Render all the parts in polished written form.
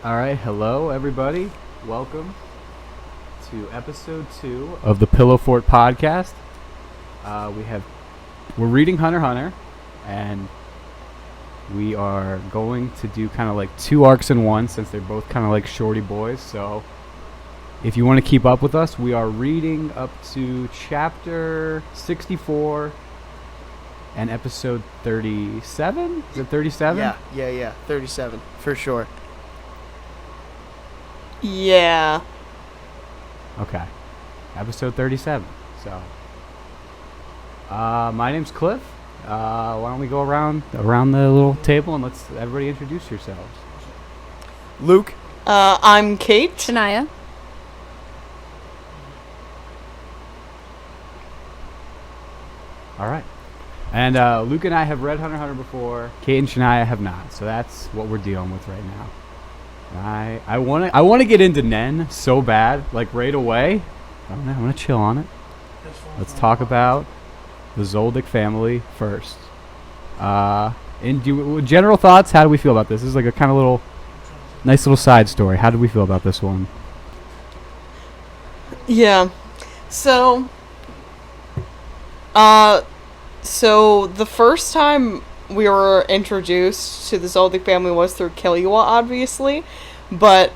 All right, hello everybody. Welcome to episode 2 of the Pillowfort podcast. We're reading Hunter x Hunter, and we are going to do kind of like 2 arcs in one since they're both kind of like shorty boys. So if you want to keep up with us, we are reading up to chapter 64 and episode 37. Is it 37? Yeah, 37 for sure. Yeah. Okay. Episode 37. So, my name's Cliff. Why don't we go around the little table and let's everybody introduce yourselves. Luke. I'm Kate. Shania. All right. And Luke and I have read Hunter x Hunter before. Kate and Shania have not. So that's what we're dealing with right now. I want to get into Nen so bad, like right away. I'm gonna chill on it. Let's talk about the Zoldyck family first. General thoughts, how do we feel about this? This is like a kind of nice little side story. How do we feel about this one? Yeah. So the first time we were introduced to the Zoldyck family was through Killua, obviously, but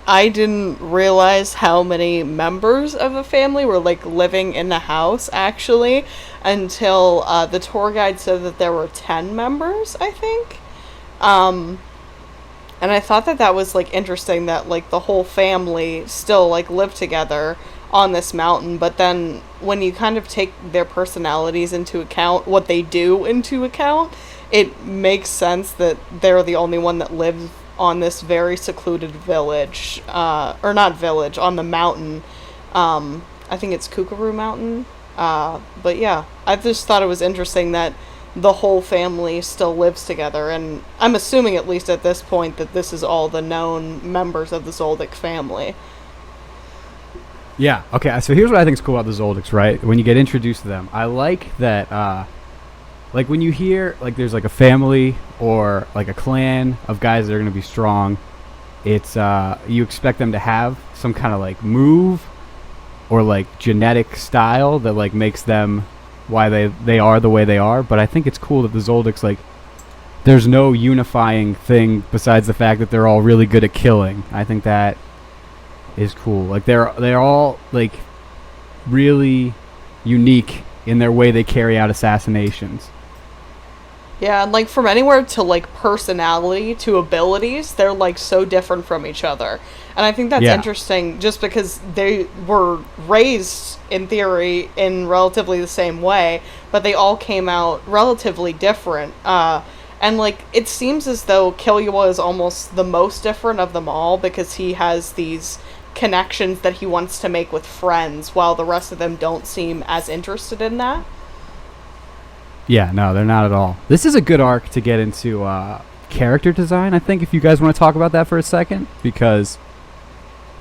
I didn't realize how many members of the family were like living in the house actually until the tour guide said that there were 10 members, I think. And I thought that was like interesting that like the whole family still like lived together on this mountain, but then when you kind of take their personalities into account, what they do into account, it makes sense that they're the only one that lives on this very secluded village, or not village, on the mountain. I think it's Kookaroo Mountain. But yeah, I just thought it was interesting that the whole family still lives together, and I'm assuming at least at this point that this is all the known members of the Zoldyck family. Yeah, okay, so here's what I think is cool about the Zoldicks, right? When you get introduced to them, I like that, like when you hear, like there's like a family or like a clan of guys that are going to be strong, it's, you expect them to have some kind of like move or like genetic style that like makes them why they are the way they are, but I think it's cool that the Zoldicks, like, there's no unifying thing besides the fact that they're all really good at killing. I think that is cool. Like they're all like really unique in their way they carry out assassinations. Yeah, and like from anywhere to like personality to abilities, they're like so different from each other. And I think that's interesting just because they were raised in theory in relatively the same way, but they all came out relatively different. And like it seems as though Killua is almost the most different of them all because he has these connections that he wants to make with friends while the rest of them don't seem as interested in that. Yeah, no, they're not at all. This is a good arc to get into character design, I think, if you guys want to talk about that for a second, because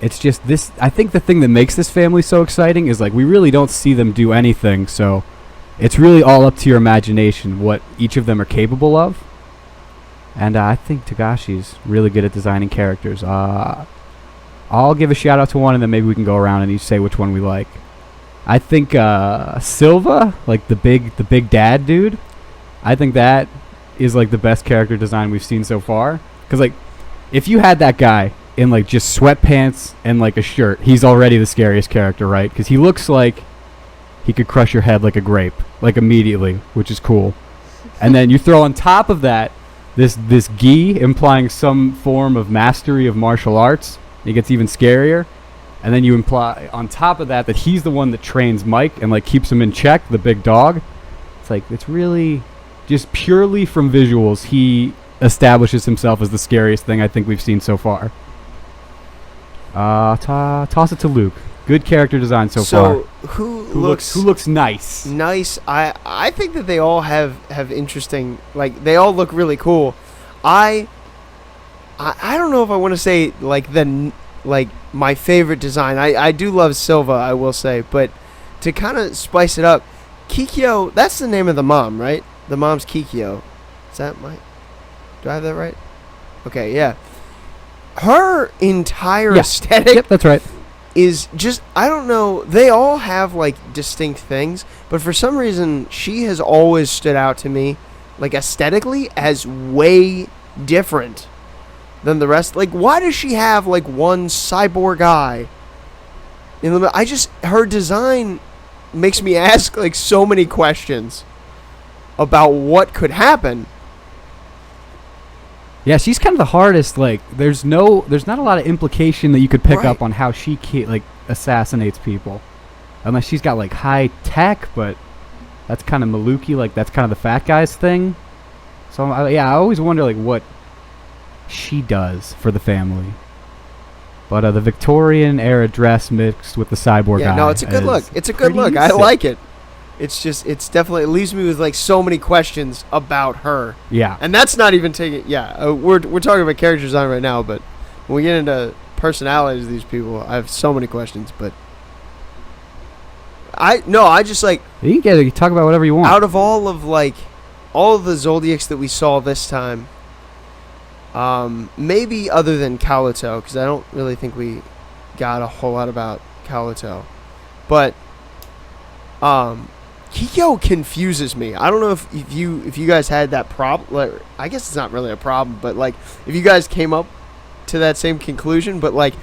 it's just this. I think the thing that makes this family so exciting is like we really don't see them do anything, so it's really all up to your imagination what each of them are capable of. And I think Tagashi's really good at designing characters. I'll give a shout out to one, and then maybe we can go around and each say which one we like. I think Silva, like the big dad dude, I think that is like the best character design we've seen so far. Because like, if you had that guy in like just sweatpants and like a shirt, he's already the scariest character, right? Because he looks like he could crush your head like a grape, like immediately, which is cool. And then you throw on top of that this gi implying some form of mastery of martial arts. It gets even scarier. And then you imply on top of that he's the one that trains Mike and like keeps him in check, the big dog. It's like, it's really just purely from visuals, he establishes himself as the scariest thing I think we've seen so far. Toss it to Luke. Good character design so far. Who looks nice? Nice. I think that they all have interesting, like they all look really cool. I don't know if I want to say like my favorite design. I do love Silva, I will say, but to kind of spice it up, Kikyo, that's the name of the mom, right? The mom's Kikyo. Is that do I have that right? Okay, yeah. her entire Yeah. aesthetic Yep, that's right. is just, I don't know, they all have like distinct things, but for some reason she has always stood out to me like aesthetically as way different than the rest. Like, why does she have like one cyborg eye in the I just, her design makes me ask like so many questions about what could happen. Yeah, she's kind of the hardest. Like, there's not a lot of implication that you could pick Right. up on how she like assassinates people, unless she's got like high tech. But that's kind of Maluki. Like, that's kind of the fat guy's thing. So I always wonder like what she does for the family. But the Victorian era dress mixed with the cyborg Yeah, eye no, it's a good is look. It's a good pretty look. I sick. like it. It's just, it's definitely, it leaves me with like so many questions about her. Yeah. And that's not even taking. Yeah, we're talking about character design right now, but when we get into personalities of these people, I have so many questions. But I just like, You can talk about whatever you want. out of all of the Zoldyaks that we saw this time, maybe other than Kaluto, because I don't really think we got a whole lot about Kaluto, but Kikyo confuses me. I don't know if you guys had that problem. Like, I guess it's not really a problem, but like if you guys came up to that same conclusion, but like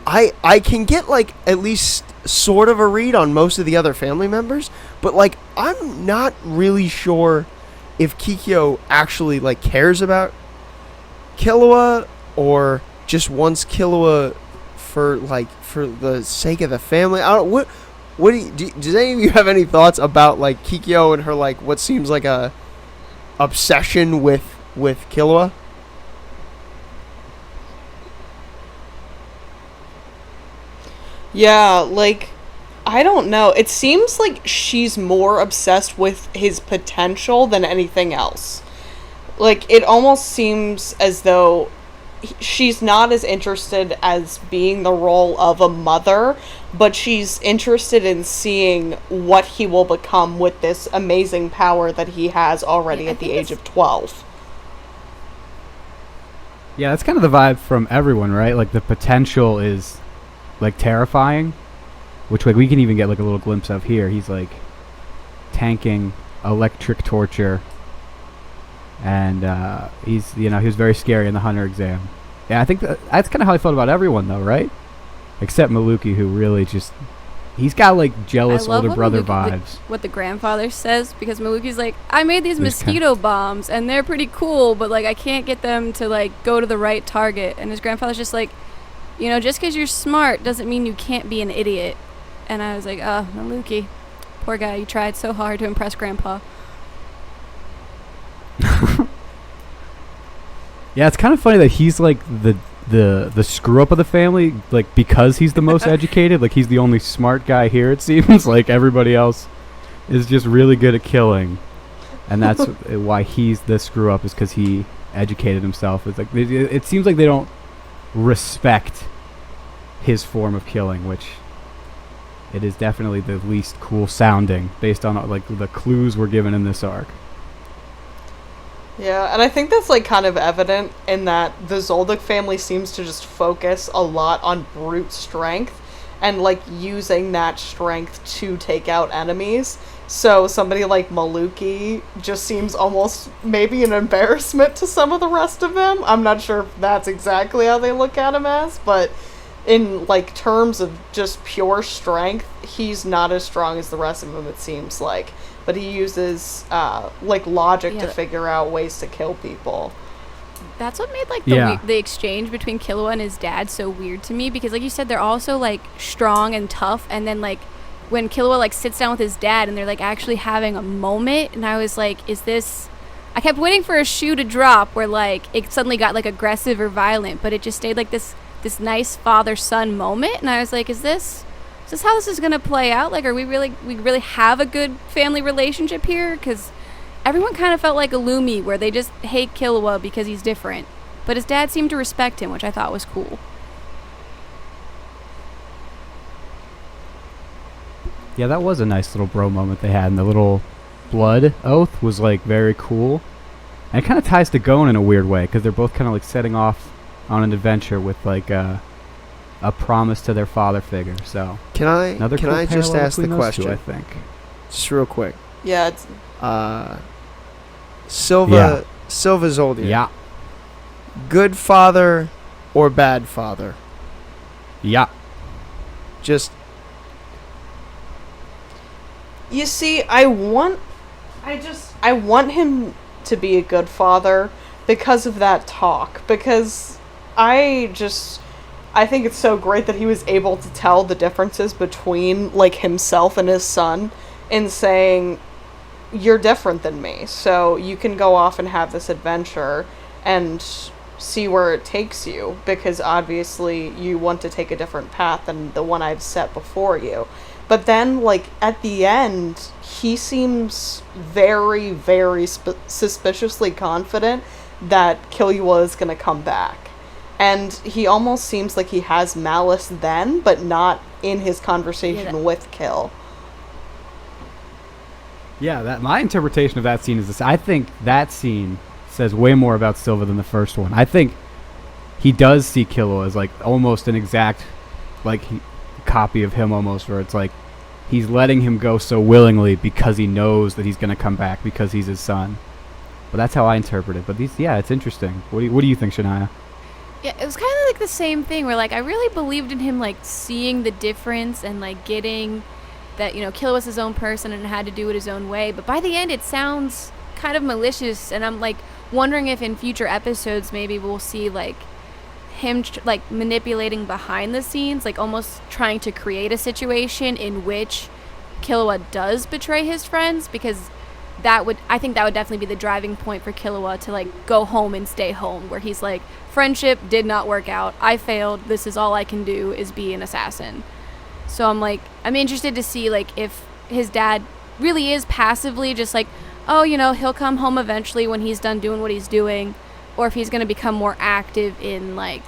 I can get like at least sort of a read on most of the other family members, but like I'm not really sure if Kikyo actually like cares about Killua or just wants Killua for the sake of the family. I don't what does any of you have any thoughts about like Kikyo and her like what seems like a obsession with Killua? Yeah, like, I don't know. It seems like she's more obsessed with his potential than anything else. Like, it almost seems as though she's not as interested as being the role of a mother, but she's interested in seeing what he will become with this amazing power that he has already at the age of 12. Yeah, that's kind of the vibe from everyone, right? Like, the potential is like terrifying, which like we can even get like a little glimpse of here. He's like tanking electric torture, and he was very scary in the Hunter exam. Yeah, I think that's kind of how I felt about everyone though, right? Except Maluki, who really just he's got like jealous older brother vibes. What the grandfather says, because Maluki's like, I made these There's mosquito bombs and they're pretty cool, but like I can't get them to like go to the right target. And his grandfather's just like, you know, just because you're smart doesn't mean you can't be an idiot. And I was like, oh, Maluki, poor guy, you tried so hard to impress Grandpa. Yeah, it's kind of funny that he's like the screw up of the family, like because he's the most educated. Like he's the only smart guy here. It seems like everybody else is just really good at killing, and that's why he's the screw up, is because he educated himself. It's like it seems like they don't respect his form of killing, which it is definitely the least cool sounding based on like the clues we're given in this arc. Yeah, and I think that's like kind of evident in that the Zoldyck family seems to just focus a lot on brute strength and like using that strength to take out enemies. So somebody like Maluki just seems almost maybe an embarrassment to some of the rest of them. I'm not sure if that's exactly how they look at him as, but in like terms of just pure strength, he's not as strong as the rest of them, it seems like. But he uses like logic to figure out ways to kill people. That's what made like the exchange between Killua and his dad so weird to me, because like you said, they're also like strong and tough, and then like when Killua like sits down with his dad and they're like actually having a moment, and I was like, I kept waiting for a shoe to drop where like it suddenly got like aggressive or violent, but it just stayed like this nice father-son moment, and I was like, is this how this is gonna play out? Like, are we really have a good family relationship here? Because everyone kind of felt like Illumi, where they just hate Killua because he's different, but his dad seemed to respect him, which I thought was cool. Yeah, that was a nice little bro moment they had, and the little blood oath was like very cool. And it kind of ties to Gon in a weird way, because they're both kind of like setting off on an adventure with like a promise to their father figure. So Can I another can cool I just parallel ask the between those two, question? I think. Just real quick. Yeah, it's Silva Zoldyar. Yeah. Good father or bad father? Yeah. Just You see, I want him to be a good father because of that talk. Because I think it's so great that he was able to tell the differences between, like, himself and his son in saying, you're different than me, so you can go off and have this adventure and see where it takes you, because obviously you want to take a different path than the one I've set before you. But then, like, at the end, he seems very, very suspiciously confident that Killua is going to come back. And he almost seems like he has malice then, but not in his conversation with Kill. Yeah, that my interpretation of that scene is this. I think that scene says way more about Silva than the first one. I think he does see Killua as like almost an exact copy of him almost, where it's like he's letting him go so willingly because he knows that he's going to come back because he's his son. But that's how I interpret it. But it's interesting. What do you think, Shania? Yeah, it was kind of like the same thing where, like, I really believed in him, like, seeing the difference and, like, getting that, Killua was his own person and had to do it his own way. But by the end, it sounds kind of malicious, and I'm, like, wondering if in future episodes maybe we'll see, like, him, manipulating behind the scenes, like, almost trying to create a situation in which Killua does betray his friends, because I think that would definitely be the driving point for Killua to, like, go home and stay home, where he's like, friendship did not work out, I failed, this is all I can do is be an assassin. So I'm interested to see, like, if his dad really is passively just like, oh, he'll come home eventually when he's done doing what he's doing, or if he's going to become more active in, like,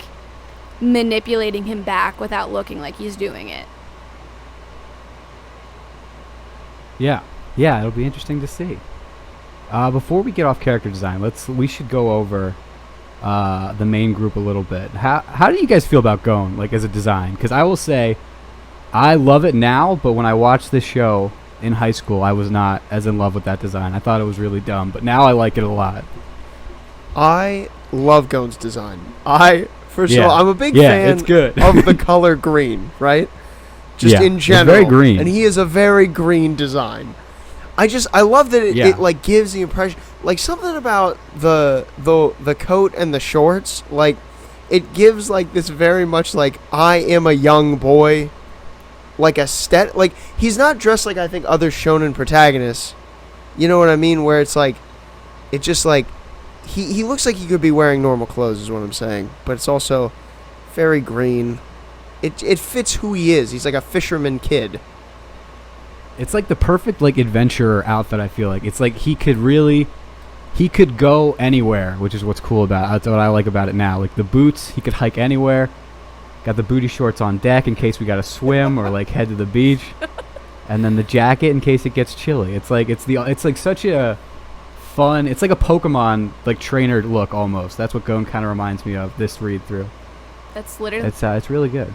manipulating him back without looking like he's doing it. Yeah, it'll be interesting to see. Before we get off character design, we should go over the main group a little bit. How do you guys feel about Gon, like, as a design? Because I will say, I love it now, but when I watched this show in high school, I was not as in love with that design. I thought it was really dumb, but now I like it a lot. I love Gon's design. First of all, I'm a big fan it's good. of the color green, right? Just in general. It's very green. And he is a very green design. I love that it like gives the impression, like, something about the coat and the shorts, like, it gives, like, this very much, like, I am a young boy, like, aesthetic. Like, he's not dressed like I think other shonen protagonists, you know what I mean, where it's like, it just, like, he looks like he could be wearing normal clothes is what I'm saying, but it's also very green. It fits who he is. He's like a fisherman kid. It's like the perfect, like, adventurer outfit, I feel like. It's like he could go anywhere, which is what's cool about it. That's what I like about it now. Like, the boots, he could hike anywhere. Got the booty shorts on deck in case we got to swim or, like, head to the beach. And then the jacket in case it gets chilly. It's like such a fun, it's like a Pokemon, like, trainer look almost. That's what Gon kind of reminds me of this read through. That's literally... It's really good.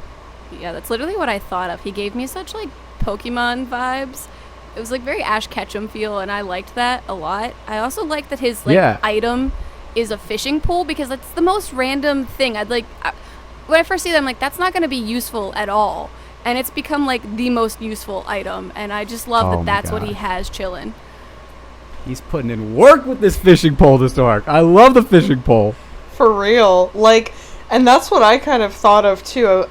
Yeah, that's literally what I thought of. He gave me such, like, Pokemon vibes. It was, like, very Ash Ketchum feel, and I liked that a lot. I also like that his, like, item is a fishing pole, because that's the most random thing. When I first see that, I'm like, that's not going to be useful at all. And it's become, like, the most useful item, and I just love that that's what he has chilling. He's putting in work with this fishing pole this arc. I love the fishing pole. For real. Like, and that's what I kind of thought of, too.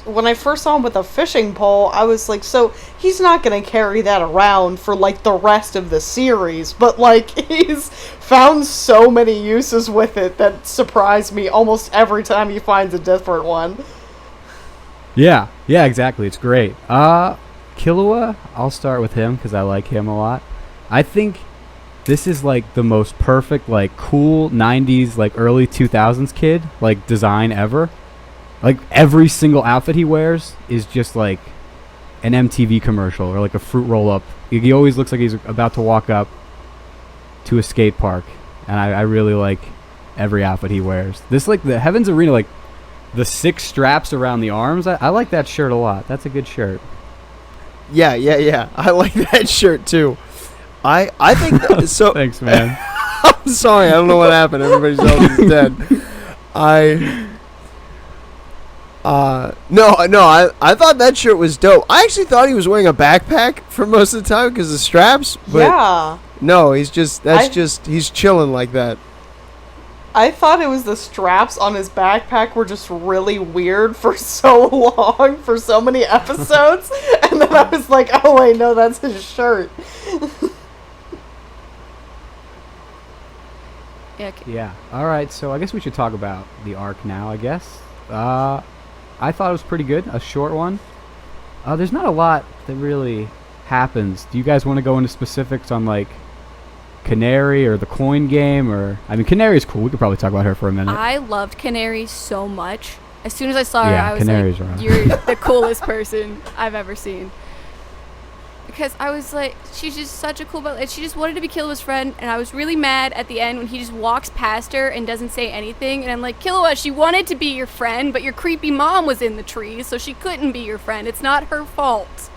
When I first saw him with a fishing pole, I was like, so he's not going to carry that around for, like, the rest of the series. But, like, he's found so many uses with it that surprise me almost every time he finds a different one. Yeah, exactly. It's great. Killua, I'll start with him because I like him a lot. I think this is, like, the most perfect, like, cool 90s, like, early 2000s kid, like, design ever. Like, every single outfit he wears is just, like, an MTV commercial or, like, a fruit roll-up. He always looks like he's about to walk up to a skate park. And I really like every outfit he wears. This like the Heaven's Arena, like the 6 straps around the arms. I like that shirt a lot. That's a good shirt. Yeah. I like that shirt too. I think so. Thanks, man. I'm sorry. I don't know what happened. Everybody else is dead. I thought that shirt was dope. I actually thought he was wearing a backpack for most of the time because of the straps. But Yeah. no, he's he's chilling like that. I thought it was the straps on his backpack were just really weird for so long, for so many episodes. And then I was like, oh wait, no, that's his shirt. Yeah. All right. So I guess we should talk about the arc now. I guess. I thought it was pretty good. A short one. There's not a lot that really happens. Do you guys want to go into specifics on like Canary or the coin game? Or I mean, Canary's cool. We could probably talk about her for a minute. I loved Canary so much. As soon as I saw her, Yeah, I was Canary's like, right. "You're the coolest person I've ever seen." Because I was like, she's just such a cool, and she just wanted to be Killua's friend, and I was really mad at the end when he just walks past her and doesn't say anything, and I'm like, Killua, she wanted to be your friend, but your creepy mom was in the trees, so she couldn't be your friend. It's not her fault.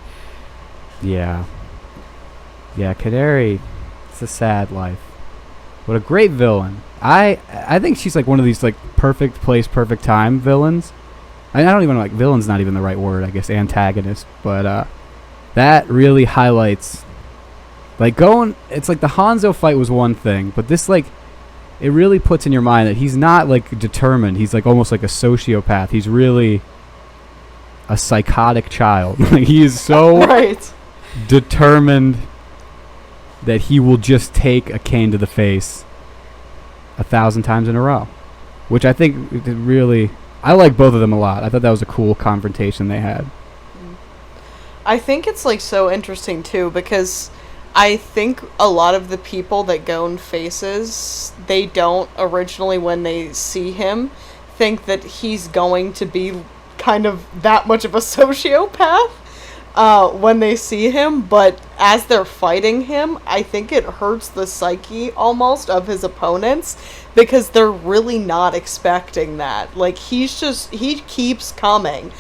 Yeah. Yeah, Canary. It's a sad life. What a great villain. I think she's like one of these like perfect place, perfect time villains. I don't even like villain's not even the right word. I guess antagonist, but that really highlights like going. It's like the Hanzo fight was one thing, but this like it really puts in your mind that he's not like determined. He's like almost like a sociopath. He's really a psychotic child. Like he is so Right. determined that he will just take a cane to the face 1,000 times in a row, which I think it really, I like both of them a lot. I thought that was a cool confrontation they had. I think it's like so interesting too because I think a lot of the people that Gon faces, they don't originally when they see him think that he's going to be kind of that much of a sociopath when they see him, but as they're fighting him, I think it hurts the psyche almost of his opponents because they're really not expecting that. Like he keeps coming.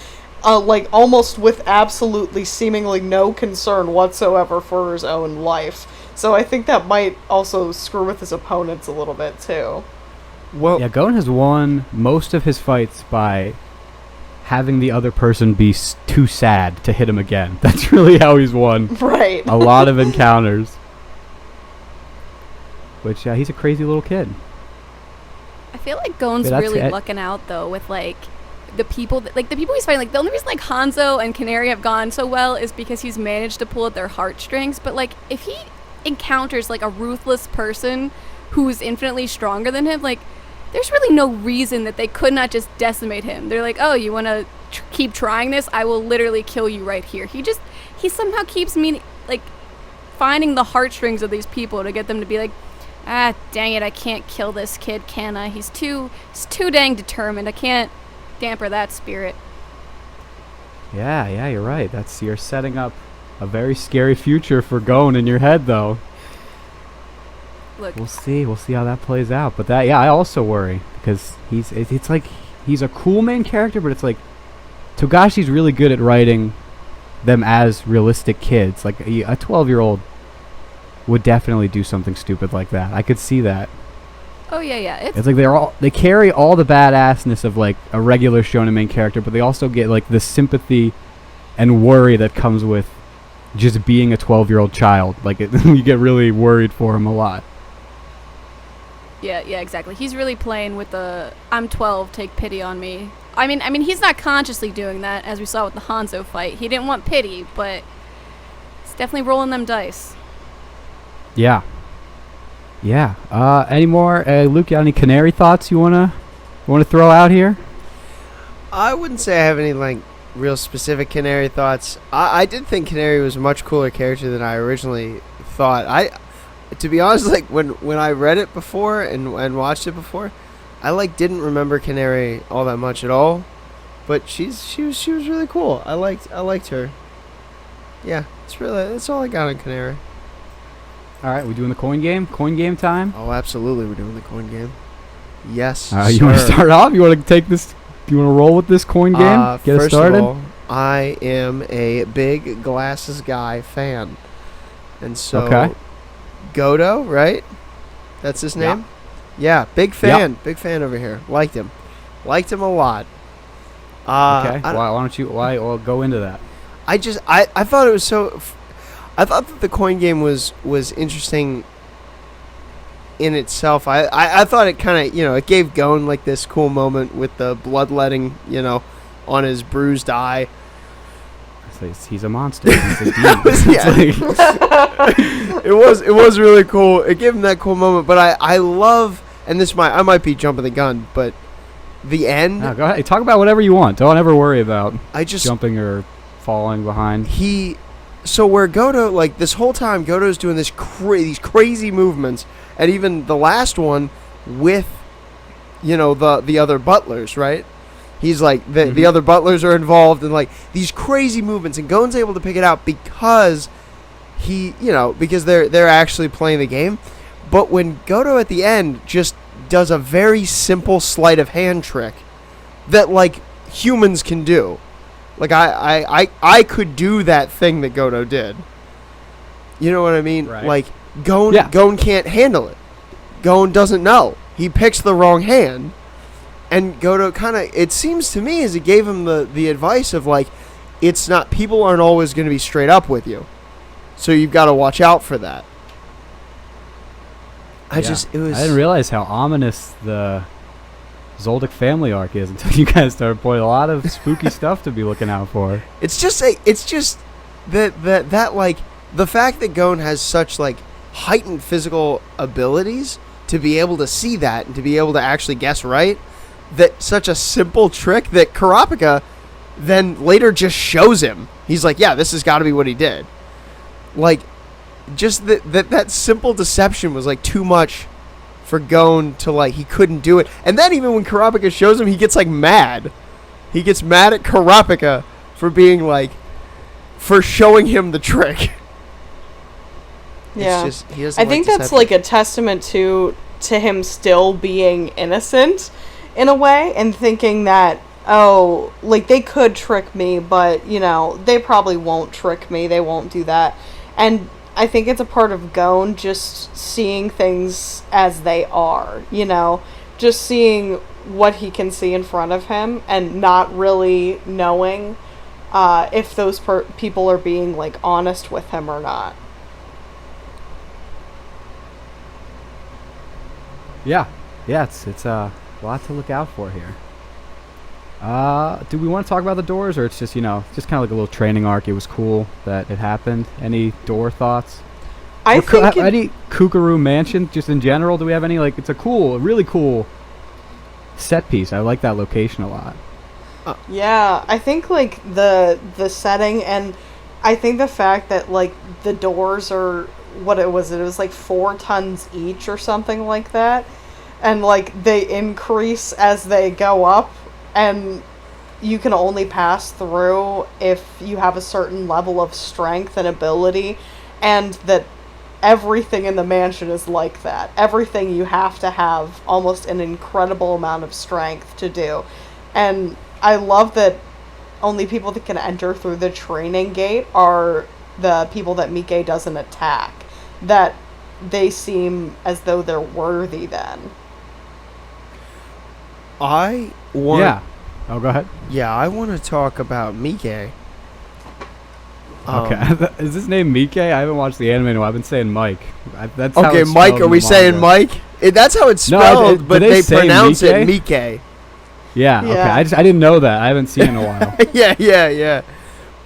Like almost with absolutely seemingly no concern whatsoever for his own life. So I think that might also screw with his opponents a little bit too. Well, Yeah, Gon has won most of his fights by having the other person be too sad to hit him again. That's really how he's won Right. a lot of encounters. Which, he's a crazy little kid. I feel like Gon's Yeah, that's really it. lucking out though with like the people he's fighting. Like the only reason like Hanzo and Canary have gone so well is because he's managed to pull at their heartstrings. But like if he encounters like a ruthless person who's infinitely stronger than him, like there's really no reason that they could not just decimate him. They're like, oh, you want to keep trying this? I will literally kill you right here. He somehow keeps like finding the heartstrings of these people to get them to be like, ah, dang it, I can't kill this kid, can I? He's too dang determined. I can't damper that spirit. Yeah, you're right. You're setting up a very scary future for Gon in your head, though. Look, We'll see how that plays out. But I also worry because it's like he's a cool main character, but it's like Togashi's really good at writing them as realistic kids. Like a 12-year-old would definitely do something stupid like that. I could see that. oh yeah. It's like they carry all the badassness of like a regular shonen main character, but they also get like the sympathy and worry that comes with just being a 12-year-old child. Like you get really worried for him a lot. Yeah, exactly. He's really playing with the I'm 12, take pity on me. I mean, he's not consciously doing that, as we saw with the Hanzo fight. He didn't want pity, but he's definitely rolling them dice. Yeah. Any more, Luke? You got any Canary thoughts you wanna throw out here? I wouldn't say I have any like real specific Canary thoughts. I did think Canary was a much cooler character than I originally thought. To be honest, like when I read it before and watched it before, I like didn't remember Canary all that much at all. But she was really cool. I liked her. Yeah, that's all I got on Canary. All right, we doing the coin game? Coin game time? Oh, absolutely, we're doing the coin game. Yes, You want to start off? You want to take this? You want to roll with this coin game? Get us started. First of all, I am a big Glasses Guy fan, and so Godo, right? That's his name. Yeah, big fan. Yep. Big fan over here. Liked him a lot. Okay. Why don't you? Well, go into that. I thought it was so. I thought that the coin game was interesting in itself. I thought it kind of, it gave Gon like this cool moment with the bloodletting, on his bruised eye. He's a monster. He's a demon. It was really cool. It gave him that cool moment. But I love, and I might be jumping the gun, but the end. No, go ahead. Talk about whatever you want. Don't ever worry about jumping or falling behind. So where Godo, like this whole time, Godo's doing these crazy movements, and even the last one with, the other butlers, right? He's like the other butlers are involved in like these crazy movements, and Gon's able to pick it out because because they're actually playing the game. But when Godo at the end just does a very simple sleight of hand trick that like humans can do. Like I could do that thing that Godo did. You know what I mean? Right. Like Gon can't handle it. Gon doesn't know. He picks the wrong hand. And Godo it seems to me as it gave him the advice of like, it's not, people aren't always going to be straight up with you. So you've got to watch out for that. I didn't realize how ominous the Zoldyck family arc is until you guys started pointing a lot of spooky stuff to be looking out for. It's just that like the fact that Gon has such like heightened physical abilities to be able to see that and to be able to actually guess right, that such a simple trick that Kurapika then later just shows him. He's like, yeah, this has got to be what he did. Like, just that simple deception was like too much for Gon to like, he couldn't do it. And then even when Kurapika shows him, he gets like mad. He gets mad at Kurapika for being like, for showing him the trick. Yeah. It's just, he doesn't I think that's like a testament to him still being innocent in a way, and thinking that, oh, like they could trick me, but they probably won't trick me. They won't do that. And I think it's a part of Gon just seeing things as they are, just seeing what he can see in front of him and not really knowing if those people are being like honest with him or not. Yeah, it's a lot to look out for here. Do we want to talk about the doors, or it's just just kind of like a little training arc? It was cool that it happened. Any door thoughts? I think any Kookaroo Mansion, just in general. Do we have any it's a really cool set piece. I like that location a lot. Yeah, I think like the setting, and I think the fact that like the doors are it was like 4 tons each or something like that, and like they increase as they go up, and you can only pass through if you have a certain level of strength and ability, and that everything in the mansion is like that. Everything you have to have almost an incredible amount of strength to do. And I love that only people that can enter through the training gate are the people that Mike doesn't attack. That they seem as though they're worthy then. Oh, go ahead. Yeah, I want to talk about Mike. Okay. Is his name Mike? I haven't watched the anime in a while. I've been saying Mike. That's how okay, it's Mike, spelled are in we the saying manga. Mike? That's how it's spelled, but they say pronounce Mike? it Mike. Yeah, okay. Yeah. I didn't know that. I haven't seen it in a while. Yeah.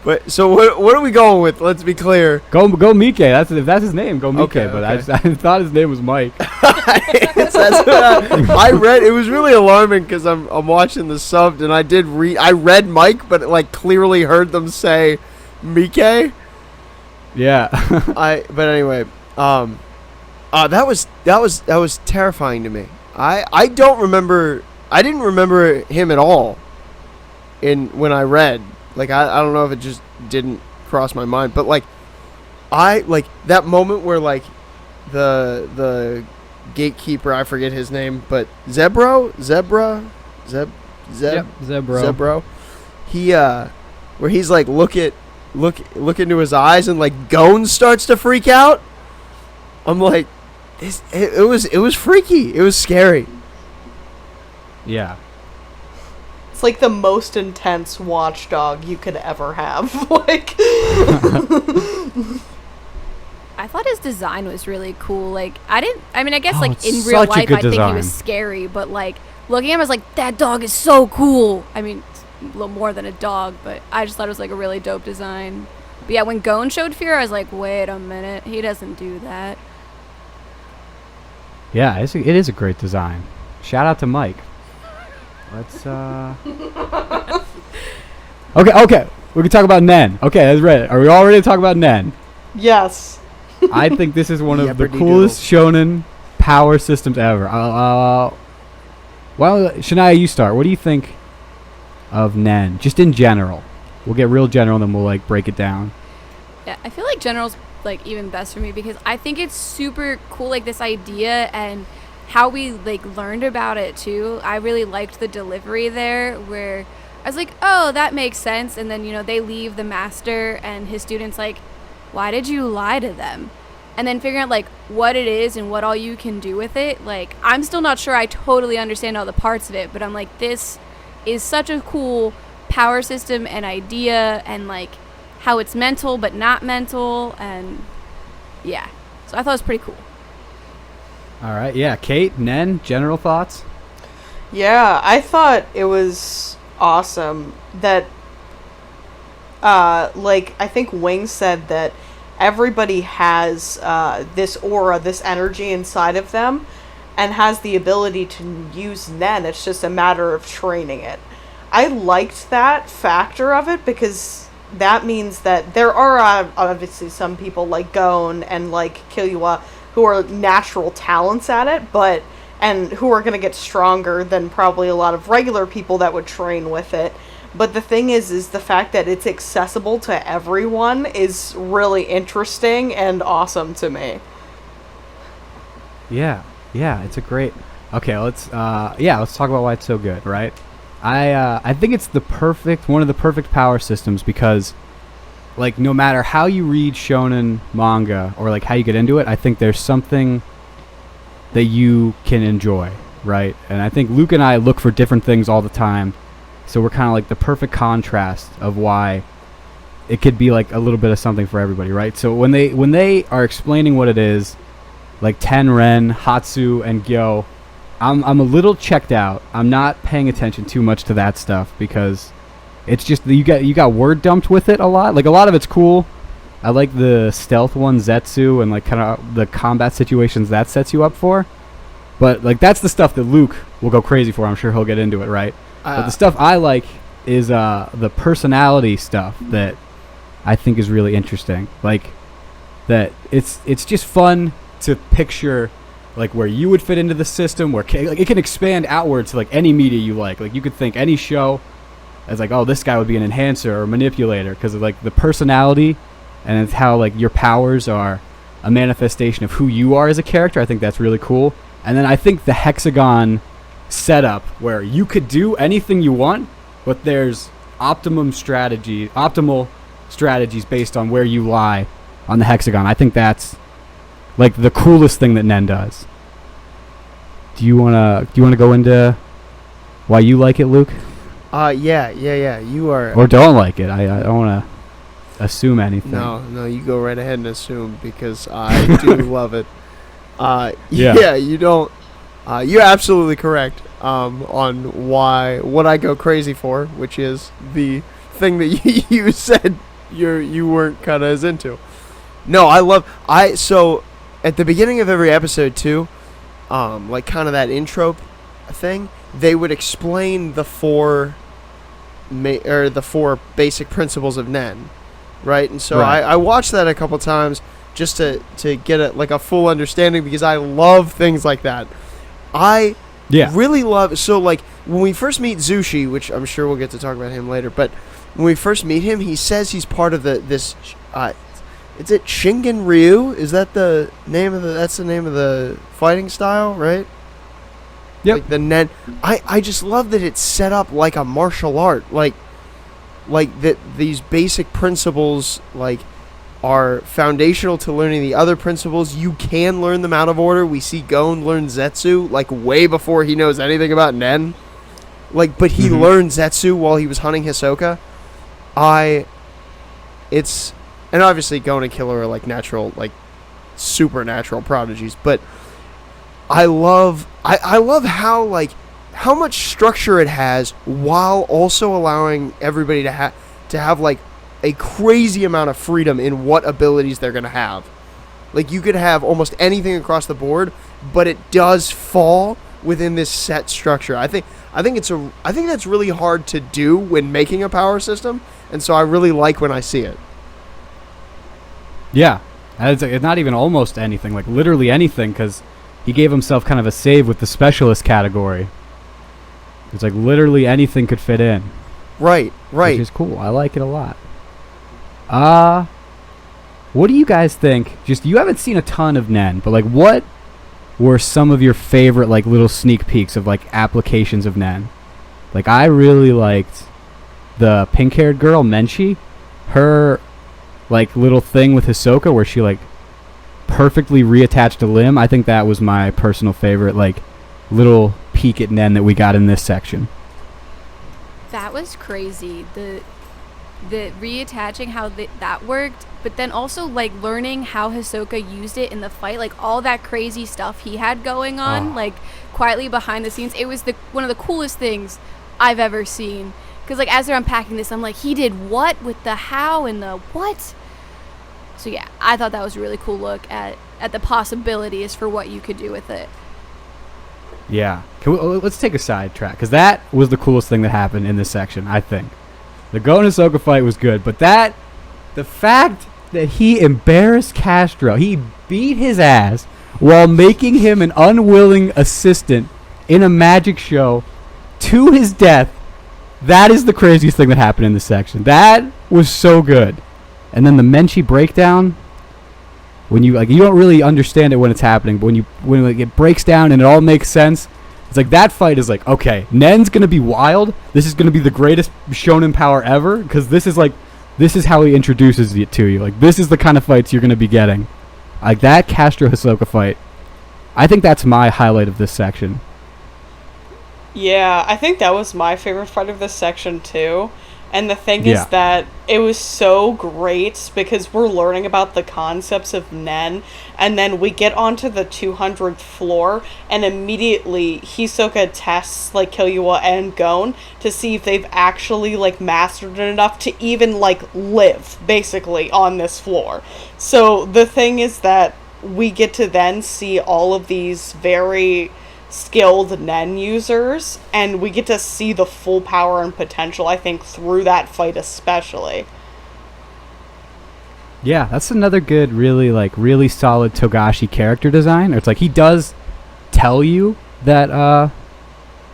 But so what are we going with? Let's be clear. Go Mike. If that's his name, go Mike. Okay, but okay. I thought his name was Mike. That's what I read. It was really alarming because I'm watching the subbed, and I read Mike, but like clearly heard them say Mike. Yeah. But anyway, that was terrifying to me. I didn't remember him at all when I read. Like I don't know if it just didn't cross my mind, but like that moment where like the gatekeeper. I forget his name, but Zebro. He where he's like look into his eyes and like Gon starts to freak out. I'm like, it was freaky. It was scary. Yeah. It's like the most intense watchdog you could ever have. Like, I thought his design was really cool. Like, I guess Oh, like it's in real such a life, good I think he design. was scary, but like looking at him, I was like, that dog is so cool. I mean, it's a little more than a dog, but I just thought it was like a really dope design. But yeah, when Gon showed fear, I was like, wait a minute, he doesn't do that. Yeah, it is a great design. Shout out to Mike. Let's Okay. We can talk about Nen. Okay, that's right. Are we all ready to talk about Nen? yes. I think this is one of the Yepperdy coolest shonen power systems ever. Well, Shania, you start. What do you think of Nen, just in general? We'll get real general, and then we'll like break it down. Yeah, I feel like General's like even best for me because I think it's super cool, like this idea and how we like learned about it too. I really liked the delivery there where I was like, oh, that makes sense. And then, they leave the master and his students like, why did you lie to them? And then figuring out like what it is and what all you can do with it. Like, I'm still not sure I totally understand all the parts of it, but I'm like, this is such a cool power system and idea and like how it's mental but not mental. And yeah, so I thought it was pretty cool. All right, yeah. Kate, Nen, general thoughts? Yeah, I thought it was awesome that, I think Wing said that everybody has this aura, this energy inside of them, and has the ability to use Nen. It's just a matter of training it. I liked that factor of it because that means that there are obviously some people like Gon and like Killua who are natural talents at it, and who are going to get stronger than probably a lot of regular people that would train with it. But the thing is the fact that it's accessible to everyone is really interesting and awesome to me. Yeah, it's a great. Okay, let's talk about why it's so good, right? I think it's one of the perfect power systems because, like, no matter how you read shonen manga or like how you get into it, I think there's something that you can enjoy, right? And I think Luke and I look for different things all the time, so we're kind of like the perfect contrast of why it could be like a little bit of something for everybody, right? So when they are explaining what it is, like Tenren, Hatsu, and Gyo, I'm a little checked out. I'm not paying attention too much to that stuff because it's just you got word dumped with it a lot. Like a lot of it's cool. I like the stealth one, Zetsu, and like kind of the combat situations that sets you up for. But like that's the stuff that Luke will go crazy for. I'm sure he'll get into it, right? But the stuff I like is the personality stuff that I think is really interesting. Like that it's just fun to picture like where you would fit into the system, where like it can expand outward to like any media you like. Like you could think any show as like, oh, this guy would be an enhancer or manipulator because of like the personality and it's how like your powers are a manifestation of who you are as a character. I think that's really cool. And then I think the hexagon setup where you could do anything you want, but there's optimal strategies based on where you lie on the hexagon. I think that's like the coolest thing that Nen does. Do you wanna go into why you like it, Luke? Yeah. You are. Or don't like it. I don't wanna assume anything. No, you go right ahead and assume because I do love it. Yeah. Yeah, you don't. You're absolutely correct on what I go crazy for, which is the thing that you said you weren't kind of as into. No, so at the beginning of every episode too, like kind of that intro thing, they would explain the four basic principles of Nen, right? And so Right. I watched that a couple times just to get a full understanding because I love things like that. I really love, so like when we first meet Zushi, which I'm sure we'll get to talk about him later, but when we first meet him, he says he's part of this Is it Shingen Ryu? Is that the name of the? That's the name of the fighting style, right? Yep. Like the Nen. I just love that it's set up like a martial art. Like that these basic principles like are foundational to learning the other principles. You can learn them out of order. We see Gon learn Zetsu like way before he knows anything about Nen. Like, but he learned Zetsu while he was hunting Hisoka. And obviously Gon and Killer are like natural, like supernatural prodigies. But I love how like how much structure it has while also allowing everybody to have like a crazy amount of freedom in what abilities they're gonna have. Like you could have almost anything across the board, but it does fall within this set structure. I think that's really hard to do when making a power system, and so I really like when I see it. Yeah, it's not even almost anything, like literally anything, because he gave himself kind of a save with the specialist category. It's like literally anything could fit in. Right. Which is cool. I like it a lot. What do you guys think? Just, you haven't seen a ton of Nen, but like what were some of your favorite like little sneak peeks of like applications of Nen? Like I really liked the pink-haired girl, Menchi. Her like little thing with Hisoka where she like perfectly reattached a limb. I think that was my personal favorite like little peek at Nen that we got in this section. That was crazy. The reattaching, how that worked, but then also like learning how Hisoka used it in the fight, like all that crazy stuff he had going on, like quietly behind the scenes. It was one of the coolest things I've ever seen. Because like as they're unpacking this, I'm like, he did what with the how and the what? So yeah, I thought that was a really cool look at the possibilities for what you could do with it. Yeah. Let's take a sidetrack, because that was the coolest thing that happened in this section, I think. The Gon and Hisoka fight was good, but the fact that he embarrassed Castro, he beat his ass while making him an unwilling assistant in a magic show to his death, that is the craziest thing that happened in this section. That was so good. And then the Menchi breakdown, when you like, you don't really understand it when it's happening, but when like, it breaks down and it all makes sense, it's like that fight is like, okay, Nen's gonna be wild. This is gonna be the greatest shonen power ever, because this is how he introduces it to you. Like this is the kind of fights you're gonna be getting. Like that Castro Hisoka fight, I think that's my highlight of this section. Yeah, I think that was my favorite fight of this section too. And the thing is that it was so great because we're learning about the concepts of Nen, and then we get onto the 200th floor, and immediately Hisoka tests like Killua and Gon to see if they've actually like mastered it enough to even like live basically on this floor. So the thing is that we get to then see all of these very skilled Nen users, and we get to see the full power and potential, I think, through that fight especially. Yeah, that's another good, really solid Togashi character design. It's like he does tell you that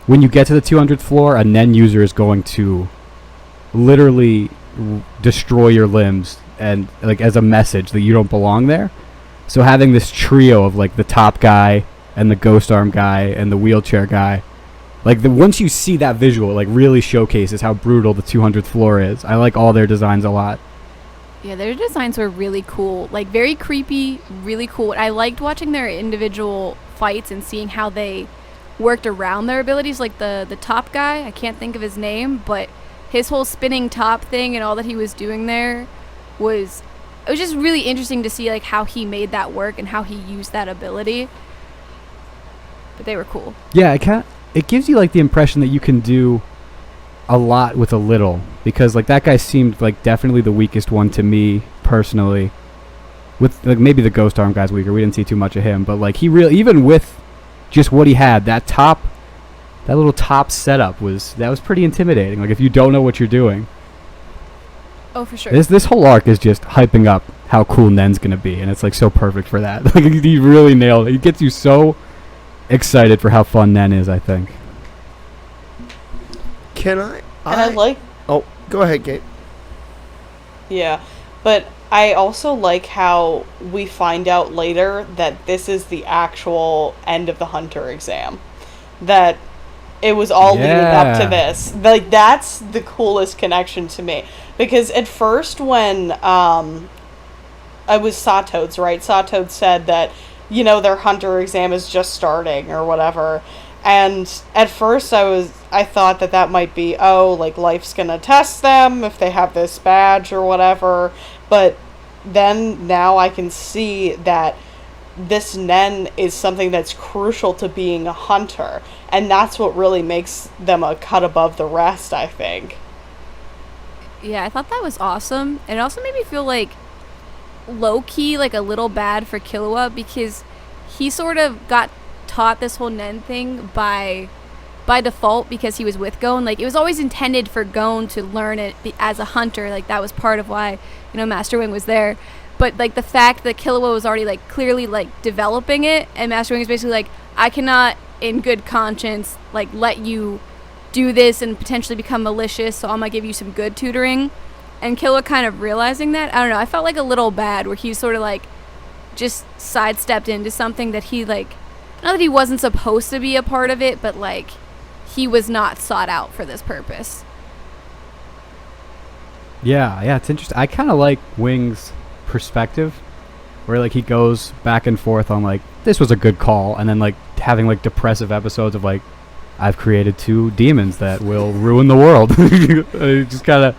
when you get to the 200th floor, a Nen user is going to literally destroy your limbs, and like as a message that you don't belong there. So having this trio of like the top guy and the ghost arm guy and the wheelchair guy, like once you see that visual, it like really showcases how brutal the 200th floor is. I like all their designs a lot. Yeah, their designs were really cool, like very creepy, really cool. I liked watching their individual fights and seeing how they worked around their abilities. Like the top guy, I can't think of his name, but his whole spinning top thing and all that he was doing there was just really interesting to see like how he made that work and how he used that ability. But they were cool. Yeah, it gives you like the impression that you can do a lot with a little, because like that guy seemed like definitely the weakest one to me personally. With like maybe the ghost arm guy's weaker. We didn't see too much of him, but like he really, even with just what he had, that little top setup was pretty intimidating. Like if you don't know what you're doing. Oh, for sure. This whole arc is just hyping up how cool Nen's gonna be, and it's like so perfect for that. Like he really nailed it. He gets you so excited for how fun Nen is, I think. Can I? And I like... Oh, go ahead, Kate. Yeah, but I also like how we find out later that this is the actual end of the hunter exam. That it was all leading up to this. Like, that's the coolest connection to me. Because at first when, it was Sawtoads, right? Sawtoads said that, their hunter exam is just starting or whatever. And at first I thought that might be, like, life's gonna test them if they have this badge or whatever. But then now I can see that this Nen is something that's crucial to being a hunter. And that's what really makes them a cut above the rest, I think. Yeah, I thought that was awesome. And it also made me feel like low-key, like a little bad for Killua, because he sort of got taught this whole Nen thing by default because he was with Gon. Like, it was always intended for Gon to learn it as a hunter. Like, that was part of why, Master Wing was there. But, like, the fact that Killua was already, like, clearly, like, developing it, and Master Wing is basically like, I cannot, in good conscience, like, let you do this and potentially become malicious, so I'm gonna give you some good tutoring. And Killua kind of realizing that, I don't know, I felt like a little bad where he sort of, like, just sidestepped into something that he, like, not that he wasn't supposed to be a part of it, but, like, he was not sought out for this purpose. Yeah, it's interesting. I kind of like Wing's perspective, where, like, he goes back and forth on, like, this was a good call, and then, like, having, like, depressive episodes of, like, I've created 2 demons that will ruin the world. Just kind of,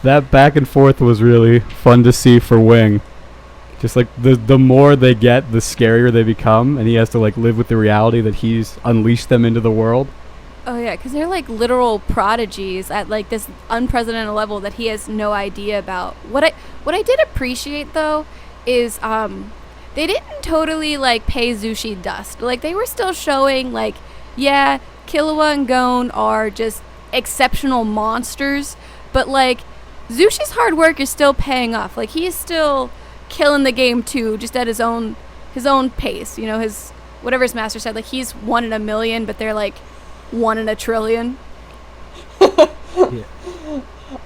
that back and forth was really fun to see for Wing. Just, like, the more they get, the scarier they become, and he has to, like, live with the reality that he's unleashed them into the world. Oh yeah, because they're like literal prodigies at like this unprecedented level that he has no idea about. What I did appreciate though is they didn't totally like pay Zushi dust. Like, they were still showing like, yeah, Killua and Gon are just exceptional monsters, but like Zushi's hard work is still paying off. Like, he is still killing the game too, just at his own pace. His whatever his master said. Like, he's 1 in a million, but they're like 1 in a trillion. Yeah.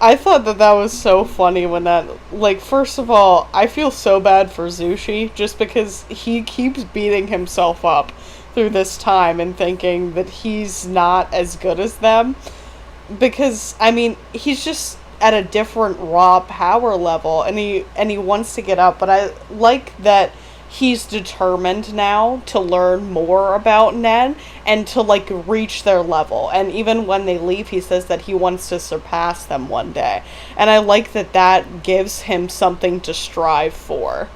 I thought that was so funny when that, like, first of all, I feel so bad for Zushi just because he keeps beating himself up through this time and thinking that he's not as good as them. Because, I mean, he's just at a different raw power level and he wants to get up, but I like that he's determined now to learn more about Nen and to, like, reach their level. And even when they leave, he says that he wants to surpass them one day. And I like that gives him something to strive for.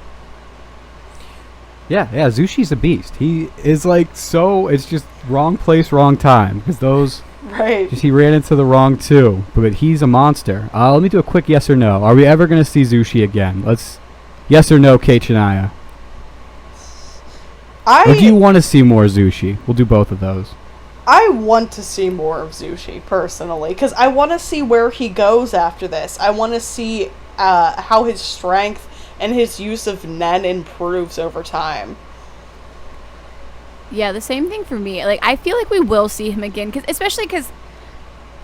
Yeah, Zushi's a beast. He is, like, it's just wrong place, wrong time. Because those... Right. He ran into the wrong 2. But he's a monster. Let me do a quick yes or no. Are we ever going to see Zushi again? Yes or no, Kate Shania? Or do you want to see more Zushi? We'll do both of those. I want to see more of Zushi, personally, because I want to see where he goes after this. I want to see how his strength and his use of Nen improves over time. Yeah, the same thing for me. Like, I feel like we will see him again, especially because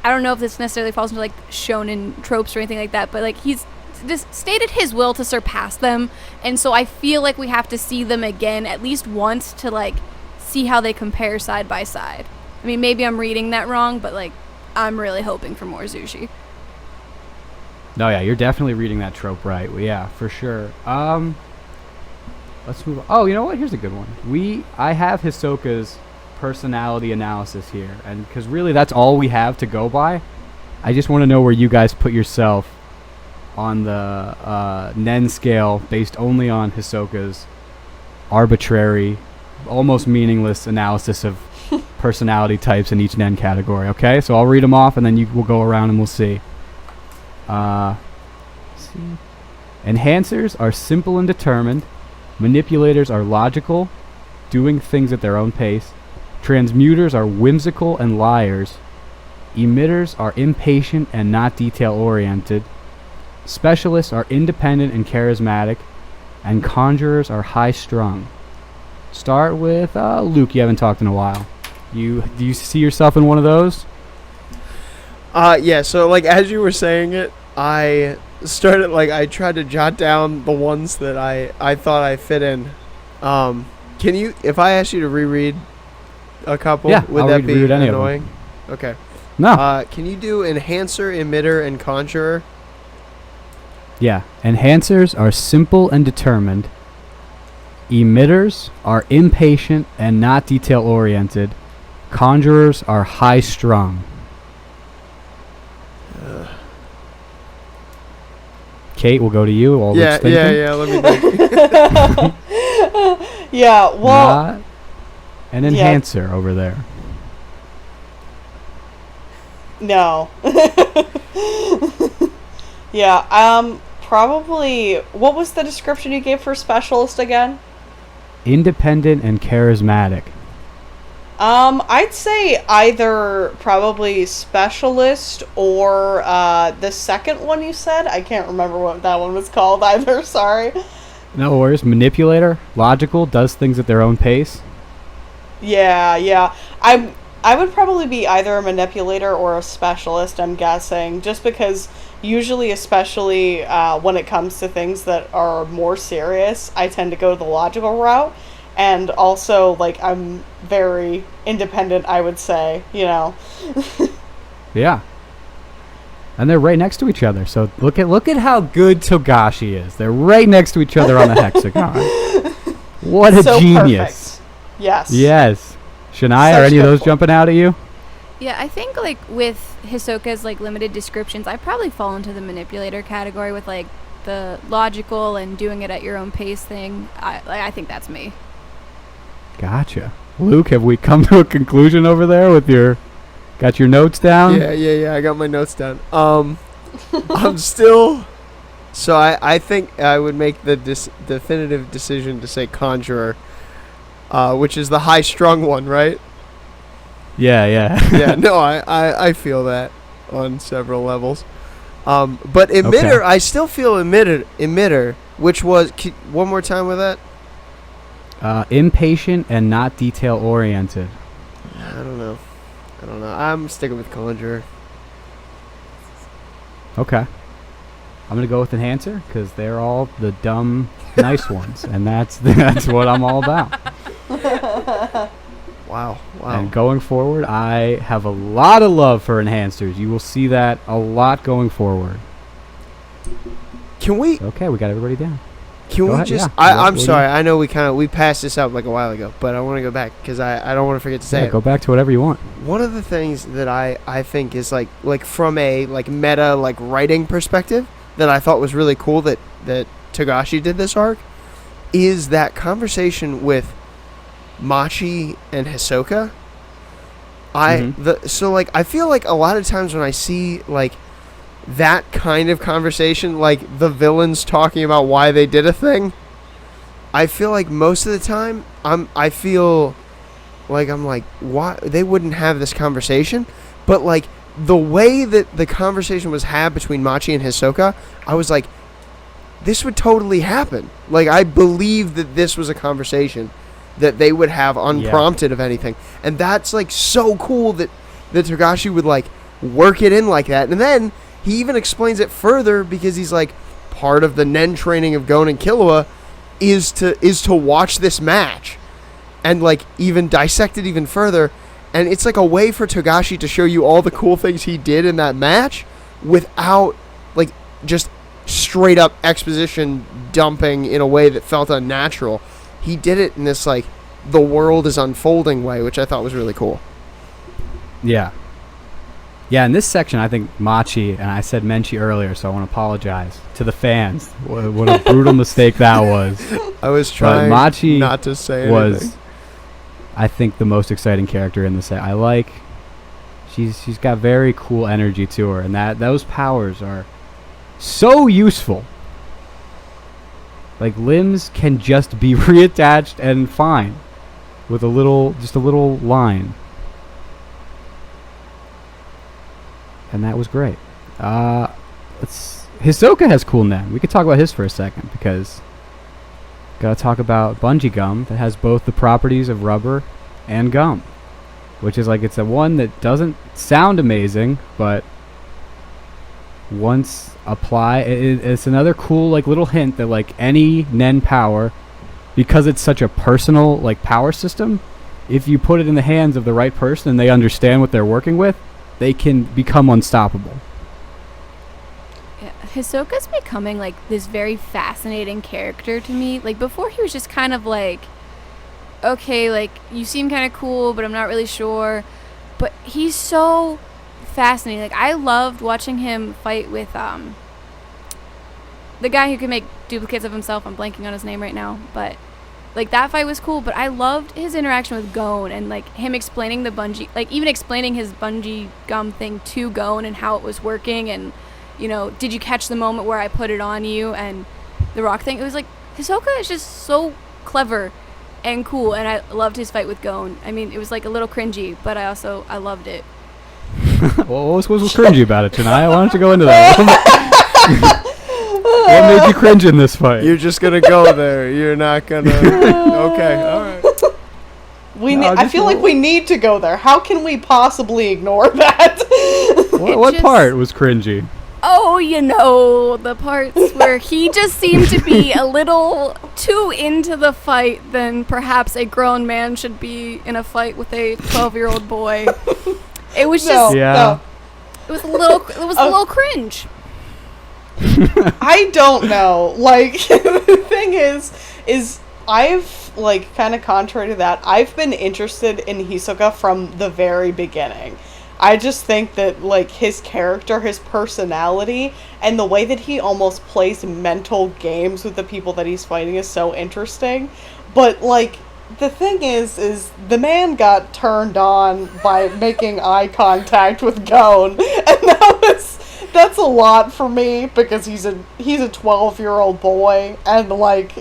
I don't know if this necessarily falls into, like, shonen tropes or anything like that, but, like, he's just stated his will to surpass them, and so I feel like we have to see them again at least once to, like, see how they compare side by side. I mean, maybe I'm reading that wrong, but, like, I'm really hoping for more Zushi. No, yeah, you're definitely reading that trope right. Well, yeah, for sure. Let's move on. Oh, you know what? Here's a good one. I have Hisoka's personality analysis here, and because really that's all we have to go by. I just want to know where you guys put yourself on the Nen scale based only on Hisoka's arbitrary, almost meaningless analysis of personality types in each Nen category. Okay, so I'll read them off, and then we'll go around and we'll see. Enhancers are simple and determined. Manipulators are logical, doing things at their own pace. Transmuters are whimsical and liars. Emitters are impatient and not detail-oriented. Specialists are independent and charismatic. And conjurers are high-strung. Start with Luke. You haven't talked in a while. Do you see yourself in one of those? Yeah, so, like, as you were saying it, I started I tried to jot down the ones that I thought I fit in. Can you, if I asked you to reread a couple, Yeah, would I'll that be reread any of them. annoying? Okay. No. Can you do enhancer, emitter, and conjurer? Yeah. Enhancers are simple and determined. Emitters are impatient and not detail oriented. Conjurers are high strung. Kate, we'll go to you. While Luke's thinking. Yeah. Let me think. Yeah, well, Not an enhancer over there. no. Yeah, probably, what was the description you gave for specialist again? Independent and charismatic. I'd say either probably specialist or the second one you said. I can't remember what that one was called either, sorry. No worries. Manipulator, logical, does things at their own pace. Yeah. I would probably be either a manipulator or a specialist, I'm guessing, just because usually, especially when it comes to things that are more serious, I tend to go the logical route. And also, I'm very independent, I would say, Yeah. And they're right next to each other. So look at how good Togashi is. They're right next to each other on the hexagon. What a so genius. Perfect. Yes. Yes. Shania, Such are any of good those point. jumping out at you? Yeah, I think with Hisoka's limited descriptions, I probably fall into the manipulator category with the logical and doing it at your own pace thing. I think that's me. Gotcha. Luke, have we come to a conclusion over there with got your notes down? Yeah. I got my notes down. I'm still. So I think I would make the definitive decision to say conjurer, which is the high strung one, right? Yeah. Yeah. No, I feel that on several levels. But emitter, Okay. I still feel emitter, which was one more time with that. Impatient and not detail oriented. I don't know. I'm sticking with conjurer. Okay. I'm going to go with enhancer because they're all the dumb, nice ones. And that's what I'm all about. Wow. And going forward, I have a lot of love for enhancers. You will see that a lot going forward. Can we? Okay, we got everybody down. Can Go we ahead, just? yeah. I'm What sorry. I know we passed this up a while ago, but I want to go back because I don't want to forget to say Yeah, it. go back to whatever you want. One of the things that I think is like from a meta writing perspective that I thought was really cool that Togashi did this arc is that conversation with Machi and Hisoka. I feel like a lot of times when I see that kind of conversation, the villains talking about why they did a thing, I feel like most of the time I feel like I'm like, why they wouldn't have this conversation, but the way that the conversation was had between Machi and Hisoka, I was like, this would totally happen. I believe that this was a conversation that they would have unprompted of anything, and that's so cool that Togashi would work it in like that. And then he even explains it further because he's part of the Nen training of Gon and Killua is to watch this match and even dissect it even further. And it's a way for Togashi to show you all the cool things he did in that match without just straight up exposition dumping in a way that felt unnatural. He did it in this the world is unfolding way, which I thought was really cool. Yeah. Yeah, in this section, I think Machi, and I said Menchi earlier, so I want to apologize to the fans. What a brutal mistake that was. I was trying Machi not to say anything. Was, I think, the most exciting character in the set. She's got very cool energy to her, and those powers are so useful. Limbs can just be reattached and fine with a little line. And that was great. Hisoka has cool Nen. We could talk about his for a second because gotta talk about Bungee Gum that has both the properties of rubber and gum, which is it's a one that doesn't sound amazing, but once it's another cool like little hint that like any Nen power, because it's such a personal like power system, if you put it in the hands of the right person and they understand what they're working with, they can become unstoppable. Yeah, Hisoka's becoming like this very fascinating character to me. Like before he was just kind of like, okay, like you seem kind of cool, but I'm not really sure. But he's so fascinating. Like I loved watching him fight with the guy who can make duplicates of himself. I'm blanking on his name right now, but like that fight was cool. But I loved his interaction with Gon and like him explaining the bungee, like even explaining his bungee gum thing to Gon and how it was working. And you know, did you catch the moment where I put it on you and the rock thing? It was like Hisoka is just so clever and cool, and I loved his fight with Gon. I mean, it was like a little cringy, but I loved it. Well, what was cringy about it, Janaya? Why don't you go into that? What made you cringe in this fight? You're just gonna go there. You're not gonna. Okay, all right. I feel like we need to go there. How can we possibly ignore that? What part was cringy? Oh, you know, the parts where he just seemed to be a little too into the fight than perhaps a grown man should be in a fight with a 12-year-old boy. It was just yeah. It was a little cringe. I don't know. Like the thing is I've like kind of contrary to that, I've been interested in Hisoka from the very beginning. I just think that like his character, his personality, and the way that he almost plays mental games with the people that he's fighting is so interesting. But like the thing is the man got turned on by making eye contact with Gon, and that's a lot for me because he's a 12-year-old boy, and like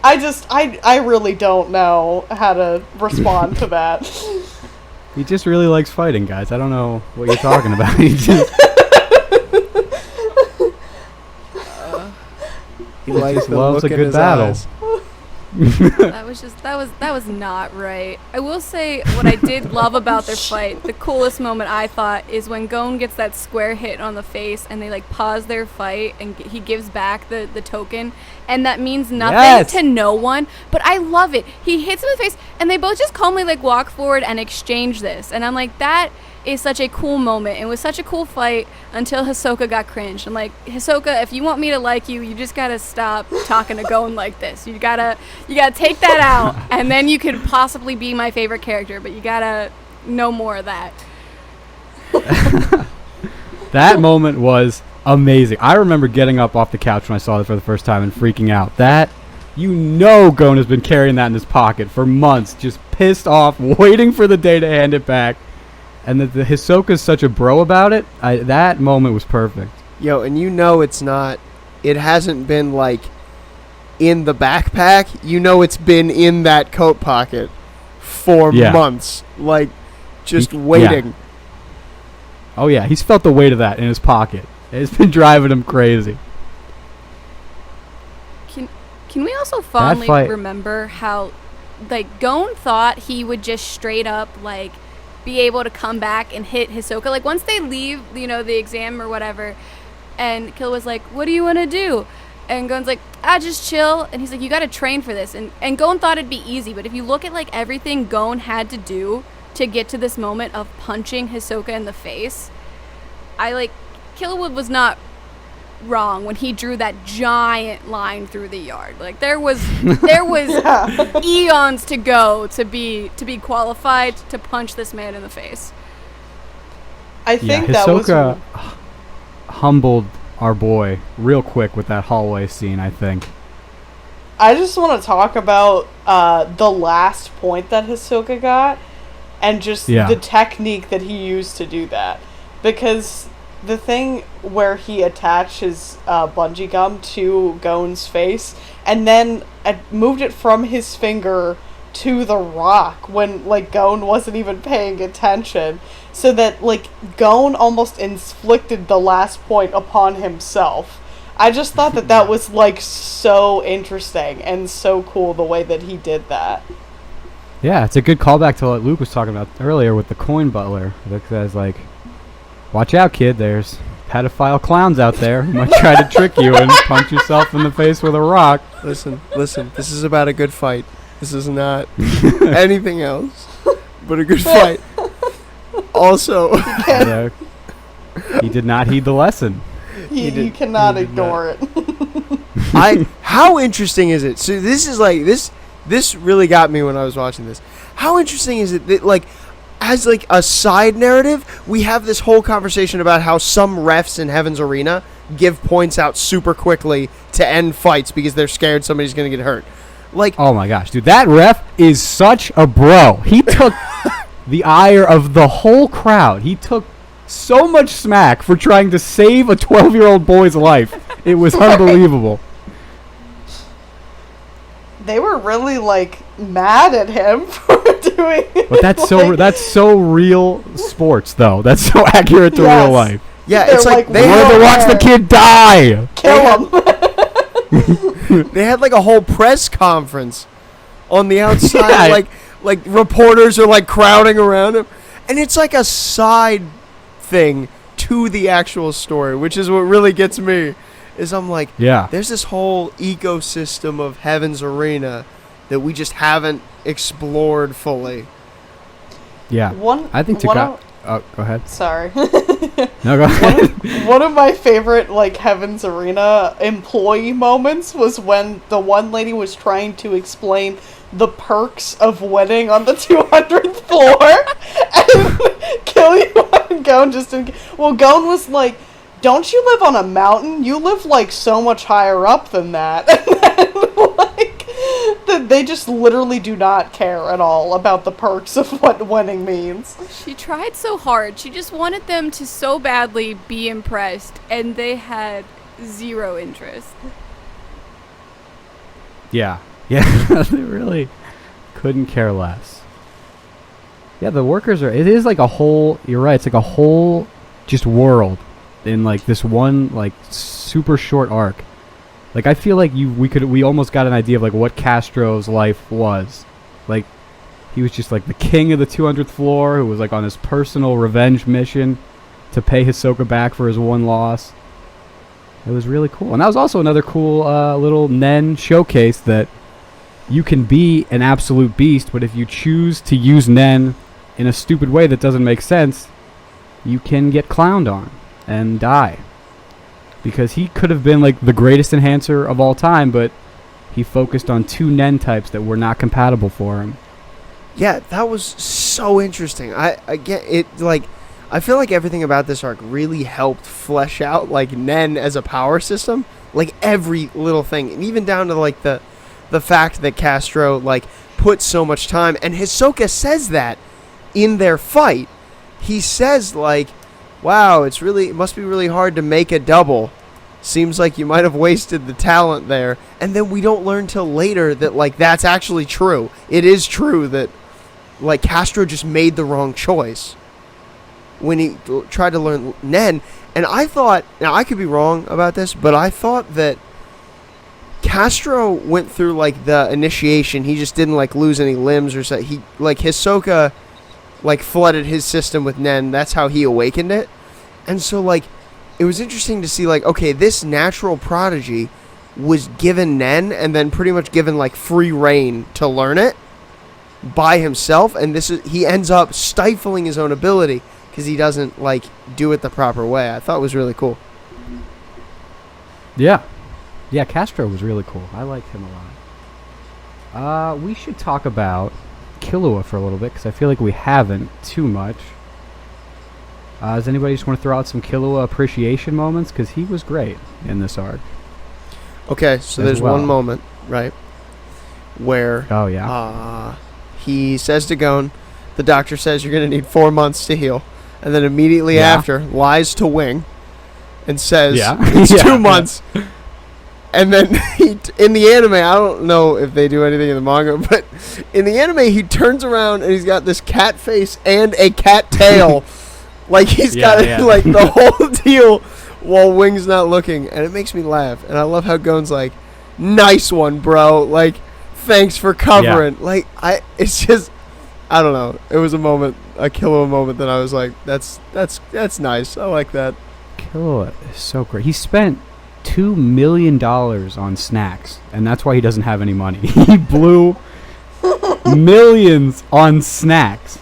I really don't know how to respond to that. He just really likes fighting, guys. I don't know what you're talking about. He just he likes loves a good battle. Eyes. that was not right. I will say what I did love about their fight, the coolest moment I thought is when Gon gets that square hit on the face and they like pause their fight and he gives back the token, and that means nothing to no one, but I love it. He hits him in the face and they both just calmly like walk forward and exchange this, and I'm like, that is such a cool moment. It was such a cool fight until Hisoka got cringed. I'm like, Hisoka, if you want me to like you, you just gotta stop talking to Gon like this. You gotta take that out, and then you could possibly be my favorite character. But you gotta know more of that. That moment was amazing. I remember getting up off the couch when I saw it for the first time and freaking out. That, you know, Gon has been carrying that in his pocket for months, just pissed off, waiting for the day to hand it back. And that the Hisoka's such a bro about it, that moment was perfect. Yo, and you know it hasn't been like in the backpack. You know it's been in that coat pocket for months. Like, just waiting. Yeah. Oh yeah, he's felt the weight of that in his pocket. It's been driving him crazy. Can we also fondly remember how, like, Gon thought he would just straight up, like, be able to come back and hit Hisoka. Like, once they leave, you know, the exam or whatever, and Kill was like, what do you want to do? And Gon's like, just chill. And he's like, you got to train for this. And Gon thought it'd be easy, but if you look at, like, everything Gon had to do to get to this moment of punching Hisoka in the face, Killwood was not wrong when he drew that giant line through the yard. Like, there was eons to go to be qualified to punch this man in the face. I think Hisoka humbled our boy real quick with that hallway scene, I think. I just want to talk about the last point that Hisoka got and just the technique that he used to do that, because the thing where he attached his bungee gum to Gon's face and then moved it from his finger to the rock when, like, Gon wasn't even paying attention, so that, like, Gon almost inflicted the last point upon himself. I just thought that was, like, so interesting and so cool the way that he did that. Yeah, it's a good callback to what Luke was talking about earlier with the coin butler. Because, like, watch out, kid. There's pedophile clowns out there who might try to trick you and punch yourself in the face with a rock. Listen. This is about a good fight. This is not anything else but a good fight. Also, He did not heed the lesson. You cannot ignore it. How interesting is it? So this is like this really got me when I was watching this. How interesting is it that, like, as like a side narrative, we have this whole conversation about how some refs in Heaven's Arena give points out super quickly to end fights because they're scared somebody's going to get hurt. Like, oh my gosh, dude, that ref is such a bro. He took the ire of the whole crowd. He took so much smack for trying to save a 12-year-old boy's life. It was unbelievable. They were really like mad at him for doing it. But that's so real sports though. That's so accurate to real life. Yeah, They're it's like like, they We're had, to watch the kid die. Kill him. they had like a whole press conference on the outside. Yeah. Like reporters are like crowding around him, and it's like a side thing to the actual story, which is what really gets me. Is I'm like, Yeah. there's this whole ecosystem of Heaven's Arena that we just haven't explored fully. Yeah. I think go ahead. Sorry. No, go ahead. One of my favorite like Heaven's Arena employee moments was when the one lady was trying to explain the perks of winning on the 200th floor, and Killian and Gon just didn't. Well, Gon was like, "Don't you live on a mountain? You live like so much higher up than that." And then, like, they just literally do not care at all about the perks of what winning means. She tried so hard. She just wanted them to so badly be impressed, and they had zero interest. Yeah. Yeah. They really couldn't care less. Yeah, the workers it is like a whole, you're right, it's like a whole just world in like this one like super short arc. Like I feel like we almost got an idea of like what Castro's life was. Like he was just like the king of the 200th floor who was like on his personal revenge mission to pay Hisoka back for his one loss. It was really cool. And that was also another cool little Nen showcase that you can be an absolute beast, but if you choose to use Nen in a stupid way that doesn't make sense, you can get clowned on and die. Because he could have been like the greatest enhancer of all time, but he focused on two Nen types that were not compatible for him. Yeah, that was so interesting. I feel like everything about this arc really helped flesh out like Nen as a power system, like every little thing, and even down to like the fact that Castro like put so much time, and Hisoka says that in their fight. He says like, "Wow, it must be really hard to make a double. Seems like you might have wasted the talent there." And then we don't learn till later that like that's actually true. It is true that like Castro just made the wrong choice when he tried to learn Nen. And I thought, now I could be wrong about this, but I thought that Castro went through like the initiation. He just didn't like lose any limbs or so. He like Hisoka like flooded his system with Nen. That's how he awakened it. And so like it was interesting to see like, okay, this natural prodigy was given Nen and then pretty much given like free reign to learn it by himself, and he ends up stifling his own ability because he doesn't like do it the proper way. I thought it was really cool. Yeah. Yeah, Castro was really cool. I liked him a lot. We should talk about Killua for a little bit because I feel like we haven't too much. Does anybody just want to throw out some Killua appreciation moments? Because he was great in this arc. Okay, so there's one moment, right, where he says to Gon, the doctor says you're going to need 4 months to heal, and then immediately after lies to Wing and says it's 2 months. And then in the anime, I don't know if they do anything in the manga, but in the anime he turns around and he's got this cat face and a cat tail. Like he's got like the whole deal while Wing's not looking, and it makes me laugh. And I love how Gon's like, "Nice one, bro. Like, thanks for covering." Yeah. Like it's just, I don't know. It was a Killua moment that I was like, "That's nice. I like that." Killua is so great. He spent $2 million on snacks, and that's why he doesn't have any money. He blew millions on snacks.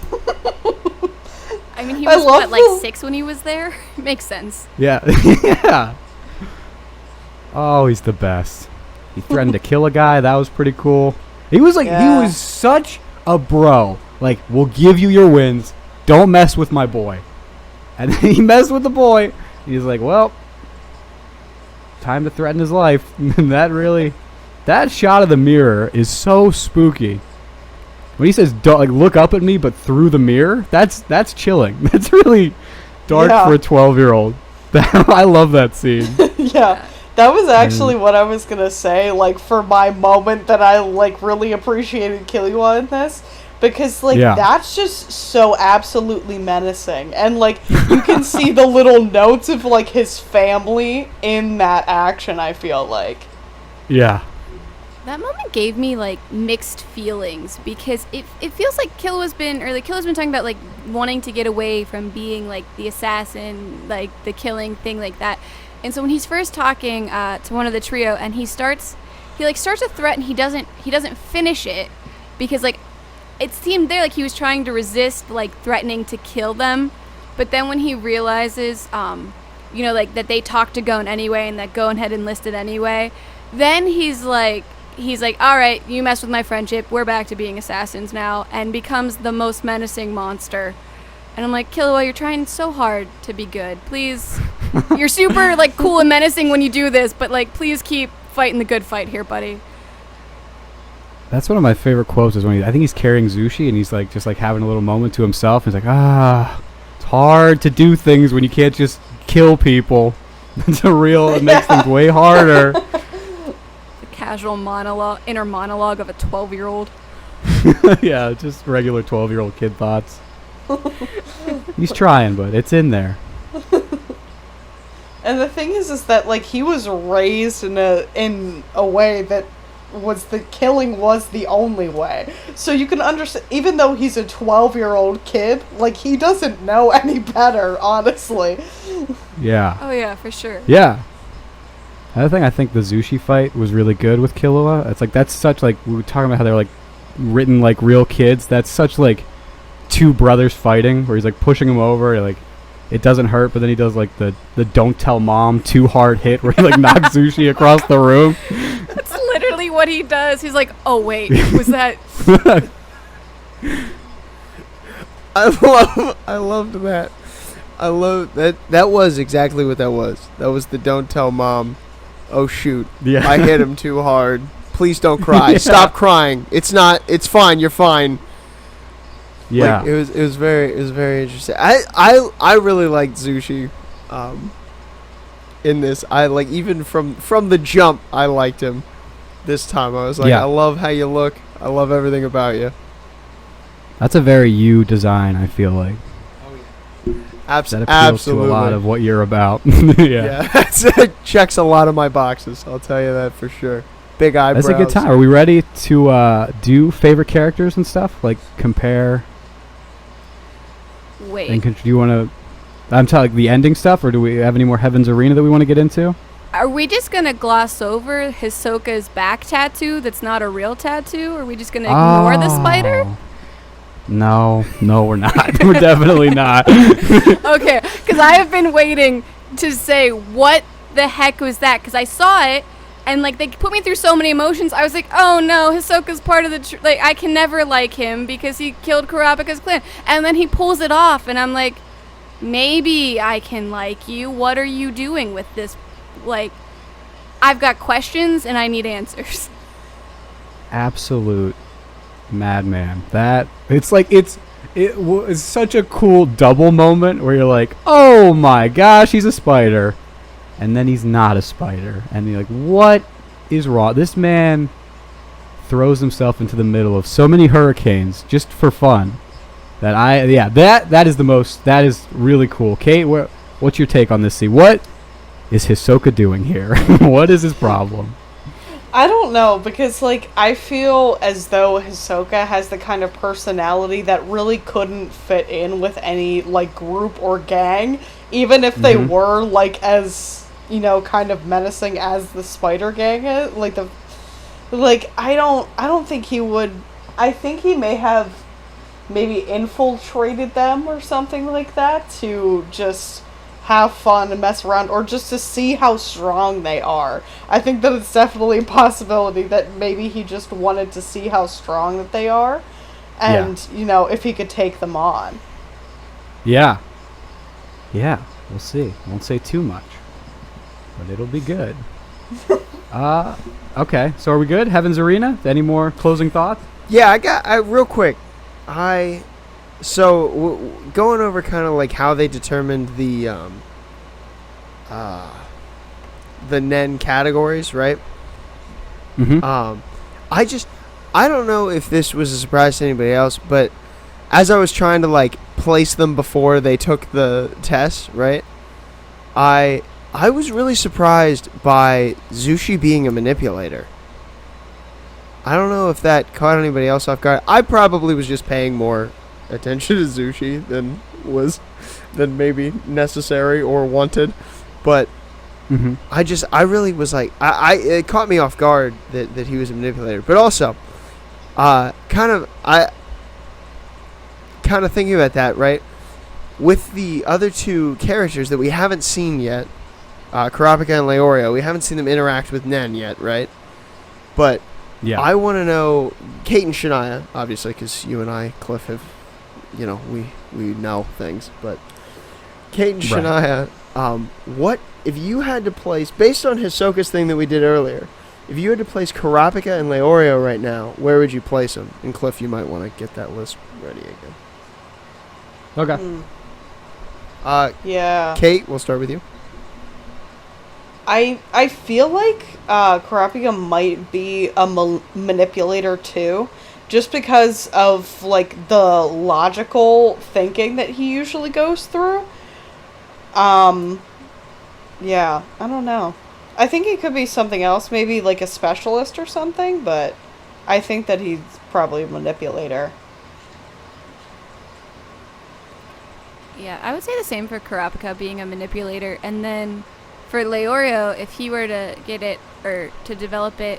I mean, he was what, like 6 when he was there? Makes sense. Yeah. Yeah. Oh, he's the best. He threatened to kill a guy. That was pretty cool. He was like, he was such a bro. Like, we'll give you your wins. Don't mess with my boy. And then he messed with the boy. He's like, well, time to threaten his life. And that shot of the mirror is so spooky. When he says, don't, like, look up at me, but through the mirror, that's chilling. That's really dark for a 12-year-old. I love that scene. Yeah. That was actually what I was going to say, like, for my moment that I, like, really appreciated Killua in this. Because, like, that's just so absolutely menacing. And, like, you can see the little notes of, like, his family in that action, I feel like. Yeah. That moment gave me, like, mixed feelings. Because it feels like Killua's been talking about, like, wanting to get away from being, like, the assassin, like, the killing thing like that. And so when he's first talking to one of the trio, and he starts a threat, and he doesn't finish it, because, like, it seemed there like he was trying to resist, like, threatening to kill them. But then when he realizes, like, that they talked to Gon anyway, and that Gon had enlisted anyway, then he's like, all right, you messed with my friendship, we're back to being assassins now, and becomes the most menacing monster. And I'm like, Killua, you're trying so hard to be good. Please. You're super, like, cool and menacing when you do this, but, like, please keep fighting the good fight here, buddy. That's one of my favorite quotes is when I think he's carrying Zushi and he's, like, just, like, having a little moment to himself. He's like, it's hard to do things when you can't just kill people. It makes things way harder. The casual inner monologue of a 12-year-old. Yeah, just regular 12-year-old kid thoughts. He's trying, but it's in there. And the thing is that, like, he was raised in a way that the killing was the only way. So you can understand, even though he's a 12-year-old kid, like, he doesn't know any better, honestly. Yeah. Oh yeah, for sure. Yeah. Another thing, I think the Zushi fight was really good with Killua. It's like, that's such, like, we were talking about how they're, like, written like real kids. That's such, like, two brothers fighting where he's, like, pushing him over, like, it doesn't hurt, but then he does, like, the don't tell mom too hard hit where he, like, knocks Zushi across the room. That's literally what he does. He's like, oh wait, was that I loved that. I love that. That was exactly what that was. That was the don't tell mom. Oh shoot. Yeah. I hit him too hard. Please don't cry. Yeah. Stop crying. It's fine. You're fine. Yeah. Like, it was very interesting. I really liked Zushi in this. I like, even from the jump, I liked him this time. I was like, I love how you look. I love everything about you. That's a very you design, I feel like. That appeals Absolutely. to a lot of what you're about. Yeah. It checks a lot of my boxes. I'll tell you that for sure. Big eyebrows. That's a good time. Are we ready to do favorite characters and stuff? Like, compare? Wait. And do you want to... I'm telling the ending stuff, or do we have any more Heaven's Arena that we want to get into? Are we just going to gloss over Hisoka's back tattoo that's not a real tattoo? Or are we just going to ignore the spider? No, we're not. We're definitely not. Okay, because I have been waiting to say, what the heck was that? Because I saw it, and, like, they put me through so many emotions. I was like, oh no, Hisoka's part of the... like, I can never like him because he killed Kurapika's clan. And then he pulls it off, and I'm like, maybe I can like you. What are you doing with this? Like, I've got questions, and I need answers. Absolute madman. It was such a cool double moment where you're like, oh my gosh, he's a spider. And then he's not a spider. And you're like, what is wrong? This man throws himself into the middle of so many hurricanes just for fun. That is really cool. Kate, what's your take on this scene? What is Hisoka doing here? What is his problem? I don't know, because, like, I feel as though Hisoka has the kind of personality that really couldn't fit in with any, like, group or gang, even if they were like as kind of menacing as the Spider Gang is, I don't think he would. I think he may have maybe infiltrated them or something like that to just have fun and mess around, or just to see how strong they are. I think that it's definitely a possibility that maybe he just wanted to see how strong that they are, and if he could take them on. Yeah, we'll see. Won't say too much, but it'll be good. Okay, so are we good? Heaven's Arena? Any more closing thoughts? Yeah, real quick. Going over kind of like how they determined the Nen categories, right? Mm-hmm. I don't know if this was a surprise to anybody else, but as I was trying to like place them before they took the test, right? I was really surprised by Zushi being a manipulator. I don't know if that caught anybody else off guard. I probably was just paying more attention to Zushi than maybe necessary or wanted, but I really was like, it caught me off guard that he was a manipulator. But also, kind of thinking about that, right? With the other two characters that we haven't seen yet, Kurapika and Leorio, we haven't seen them interact with Nen yet, right? But yeah, I want to know, Kate and Shania, obviously, because you and I, Cliff, have, we know things. But Kate and Shania, what if you had to place, based on Hisoka's thing that we did earlier, if you had to place Kurapika and Leorio right now, where would you place them? And Cliff, you might want to get that list ready again. Okay. Yeah. Kate, we'll start with you. I feel like Kurapika might be a manipulator too, just because of like the logical thinking that he usually goes through. Yeah, I don't know. I think he could be something else, maybe like a specialist or something, but I think that he's probably a manipulator. Yeah, I would say the same for Kurapika being a manipulator, and then for Leorio, if he were to get it or to develop it,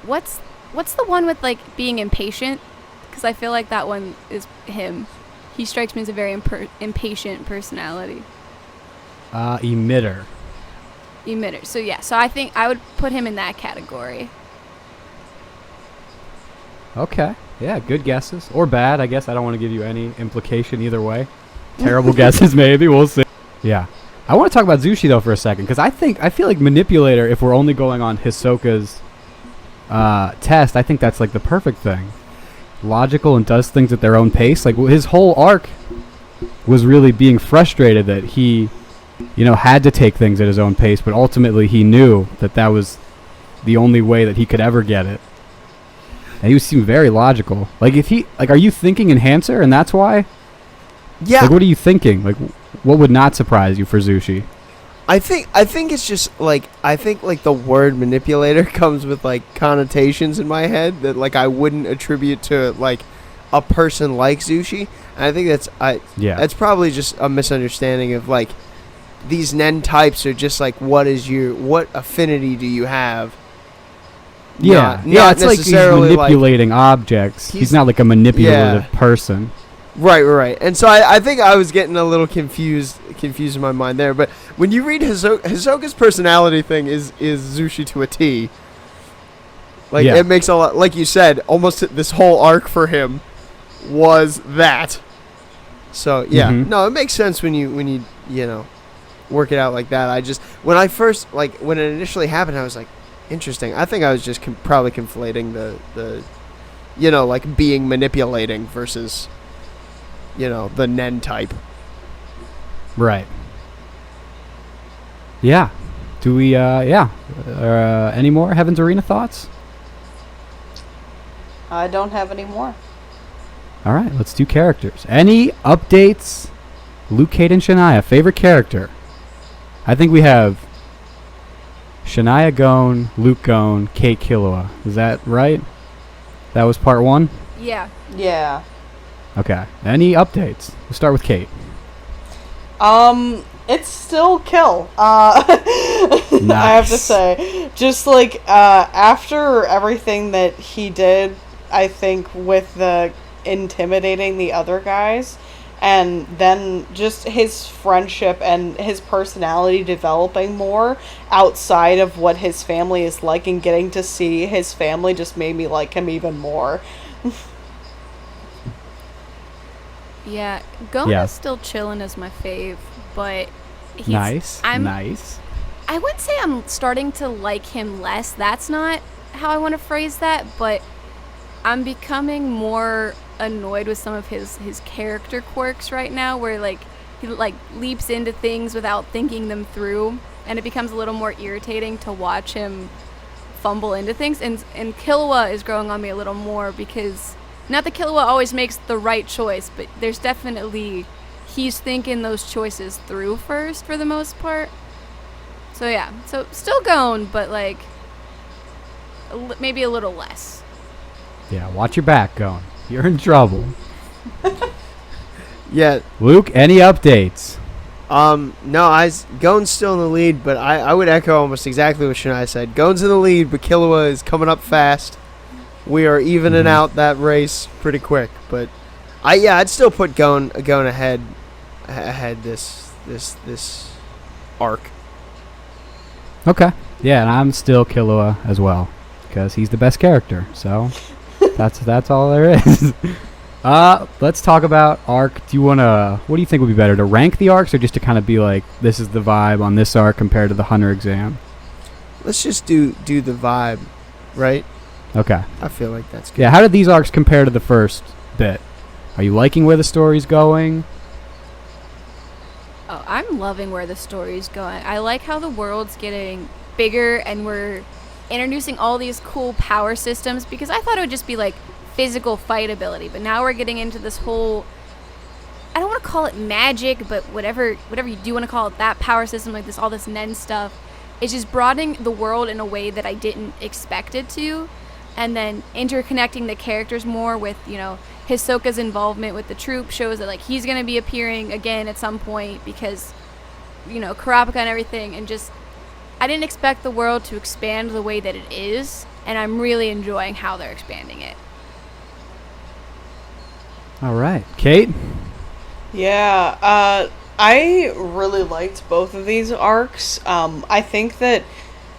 what's the one with like being impatient? Because I feel like that one is him. He strikes me as a very impatient personality. Emitter. So yeah, so I think I would put him in that category. Okay. Yeah, good guesses. Or bad, I guess. I don't want to give you any implication either way. Terrible guesses, maybe. We'll see. Yeah. I want to talk about Zushi, though, for a second, because I feel like manipulator, if we're only going on Hisoka's test, I think that's like the perfect thing. Logical and does things at their own pace. Like, his whole arc was really being frustrated that he, had to take things at his own pace, but ultimately he knew that was the only way that he could ever get it. And he seemed very logical. Like, are you thinking enhancer, and that's why? Yeah. Like, what are you thinking? Like, what would not surprise you for Zushi? I think it's just like, the word manipulator comes with like connotations in my head that like I wouldn't attribute to like a person like Zushi. And I think that's probably just a misunderstanding of like these Nen types are just like what affinity do you have? Yeah, not it's like he's manipulating objects. He's not like a manipulative person. Right. And so I think I was getting a little confused in my mind there. But when you read Hisoka's personality thing is Zushi to a T. Like, it makes a lot, like you said, almost this whole arc for him was that. So, yeah. No, it makes sense when you work it out like that. When it initially happened, I was like, interesting. I think I was just probably conflating the like being manipulating versus the Nen type. Right. Yeah. Do we, any more Heaven's Arena thoughts? I don't have any more. All right, let's do characters. Any updates? Luke, Kate, and Shania, favorite character? I think we have Shania Gon, Luke Gon, Kate Killua. Is that right? That was part one? Yeah. Yeah. Okay. Any updates? We'll start with Kate. it's still kill. I have to say, just like after everything that he did, I think with the intimidating the other guys, and then just his friendship and his personality developing more outside of what his family is like, and getting to see his family just made me like him even more. Yeah, Gon is still chilling as my fave, but he's nice. I would say I'm starting to like him less. That's not how I want to phrase that, but I'm becoming more annoyed with some of his character quirks right now, where like he like leaps into things without thinking them through, and it becomes a little more irritating to watch him fumble into things. And Killua is growing on me a little more, because not that Killua always makes the right choice, but there's definitely he's thinking those choices through first for the most part. So yeah, so still going, but like maybe a little less. Yeah, watch your back, Gon. You're in trouble. Yeah. Luke, any updates? No, Gon's still in the lead, but I would echo almost exactly what Shania said. Gon's in the lead, but Killua is coming up fast. We are evening out that race pretty quick, but I'd still put Gon ahead this arc. Okay. Yeah, and I'm still Killua as well, because he's the best character. So that's all there is. Let's talk about arc. What do you think would be better, to rank the arcs, or just to kind of be like, this is the vibe on this arc compared to the Hunter exam? Let's just do the vibe, right? Okay. I feel like that's good. Yeah, how did these arcs compare to the first bit? Are you liking where the story's going? Oh, I'm loving where the story's going. I like how the world's getting bigger, and we're introducing all these cool power systems, because I thought it would just be like physical fight ability, but now we're getting into this whole, I don't want to call it magic, but whatever you do want to call it, that power system, like all this Nen stuff, is just broadening the world in a way that I didn't expect it to, and then interconnecting the characters more with, Hisoka's involvement with the troop shows that like he's going to be appearing again at some point, because Kurapika and everything, and just I didn't expect the world to expand the way that it is, and I'm really enjoying how they're expanding it. All right. Kate? Yeah, I really liked both of these arcs. I think that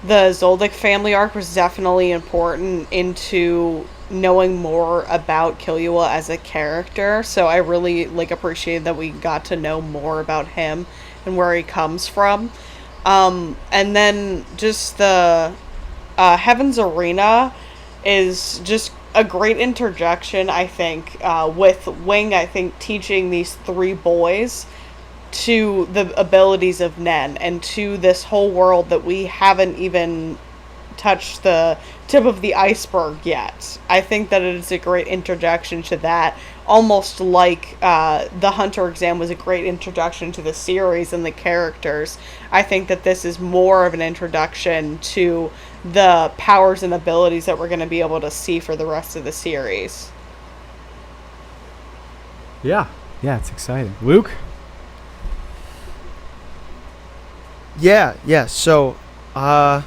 the Zoldyck family arc was definitely important into knowing more about Killua as a character, so I really appreciated that we got to know more about him and where he comes from. And then just the Heaven's Arena is just a great interjection, I think, with Wing, I think, teaching these three boys to the abilities of Nen, and to this whole world that we haven't even touched the tip of the iceberg yet. I think that it is a great introduction to that, almost like the Hunter exam was a great introduction to the series and the characters. I think that this is more of an introduction to the powers and abilities that we're going to be able to see for the rest of the series. Yeah, it's exciting. Luke? Yeah. So, I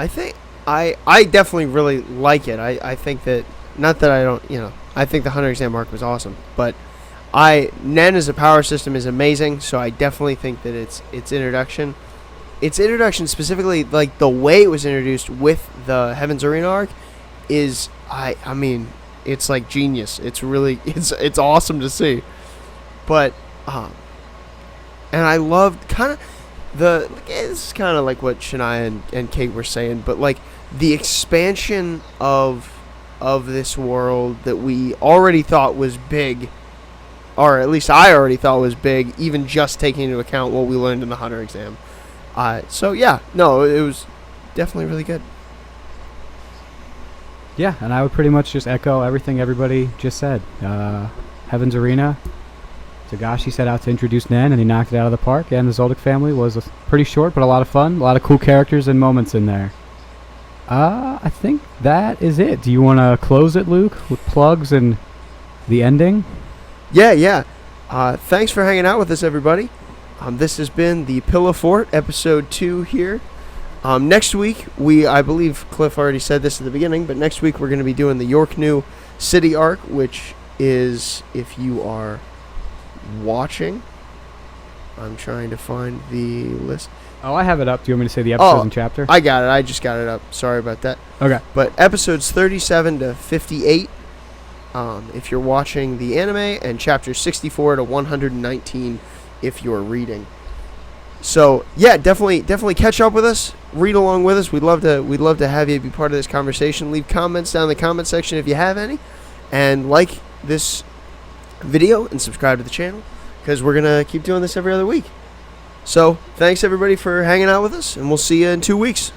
think I definitely really like it. I think that, not that I don't, I think the Hunter exam arc was awesome, but Nen as a power system is amazing, so I definitely think that its introduction specifically, like the way it was introduced with the Heaven's Arena arc, is I mean, it's like genius. It's really it's awesome to see. But and I loved kind of this is kind of like what Shania and Kate were saying, but like the expansion of this world that we already thought was big, or at least I already thought was big, even just taking into account what we learned in the Hunter exam. So yeah, no, it was definitely really good. Yeah, and I would pretty much just echo everything everybody just said. Heaven's Arena, Togashi set out to introduce Nen, and he knocked it out of the park, and the Zoldyck family was pretty short, but a lot of fun, a lot of cool characters and moments in there. I think that is it. Do you want to close it, Luke, with plugs and the ending? Yeah. Thanks for hanging out with us, everybody. This has been the Pillowfort, episode 2 here. Next week, I believe Cliff already said this at the beginning, but next week we're going to be doing the York New City arc, which is, if you are watching, I'm trying to find the list. Oh, I have it up. Do you want me to say the episodes and chapter? I got it. I just got it up. Sorry about that. Okay. But episodes 37 to 58, if you're watching the anime, and chapters 64 to 119 if you're reading. So yeah, definitely catch up with us. Read along with us. We'd love to have you be part of this conversation. Leave comments down in the comment section if you have any, and like this video and subscribe to the channel, because we're gonna keep doing this every other week. So thanks everybody for hanging out with us, and we'll see you in 2 weeks.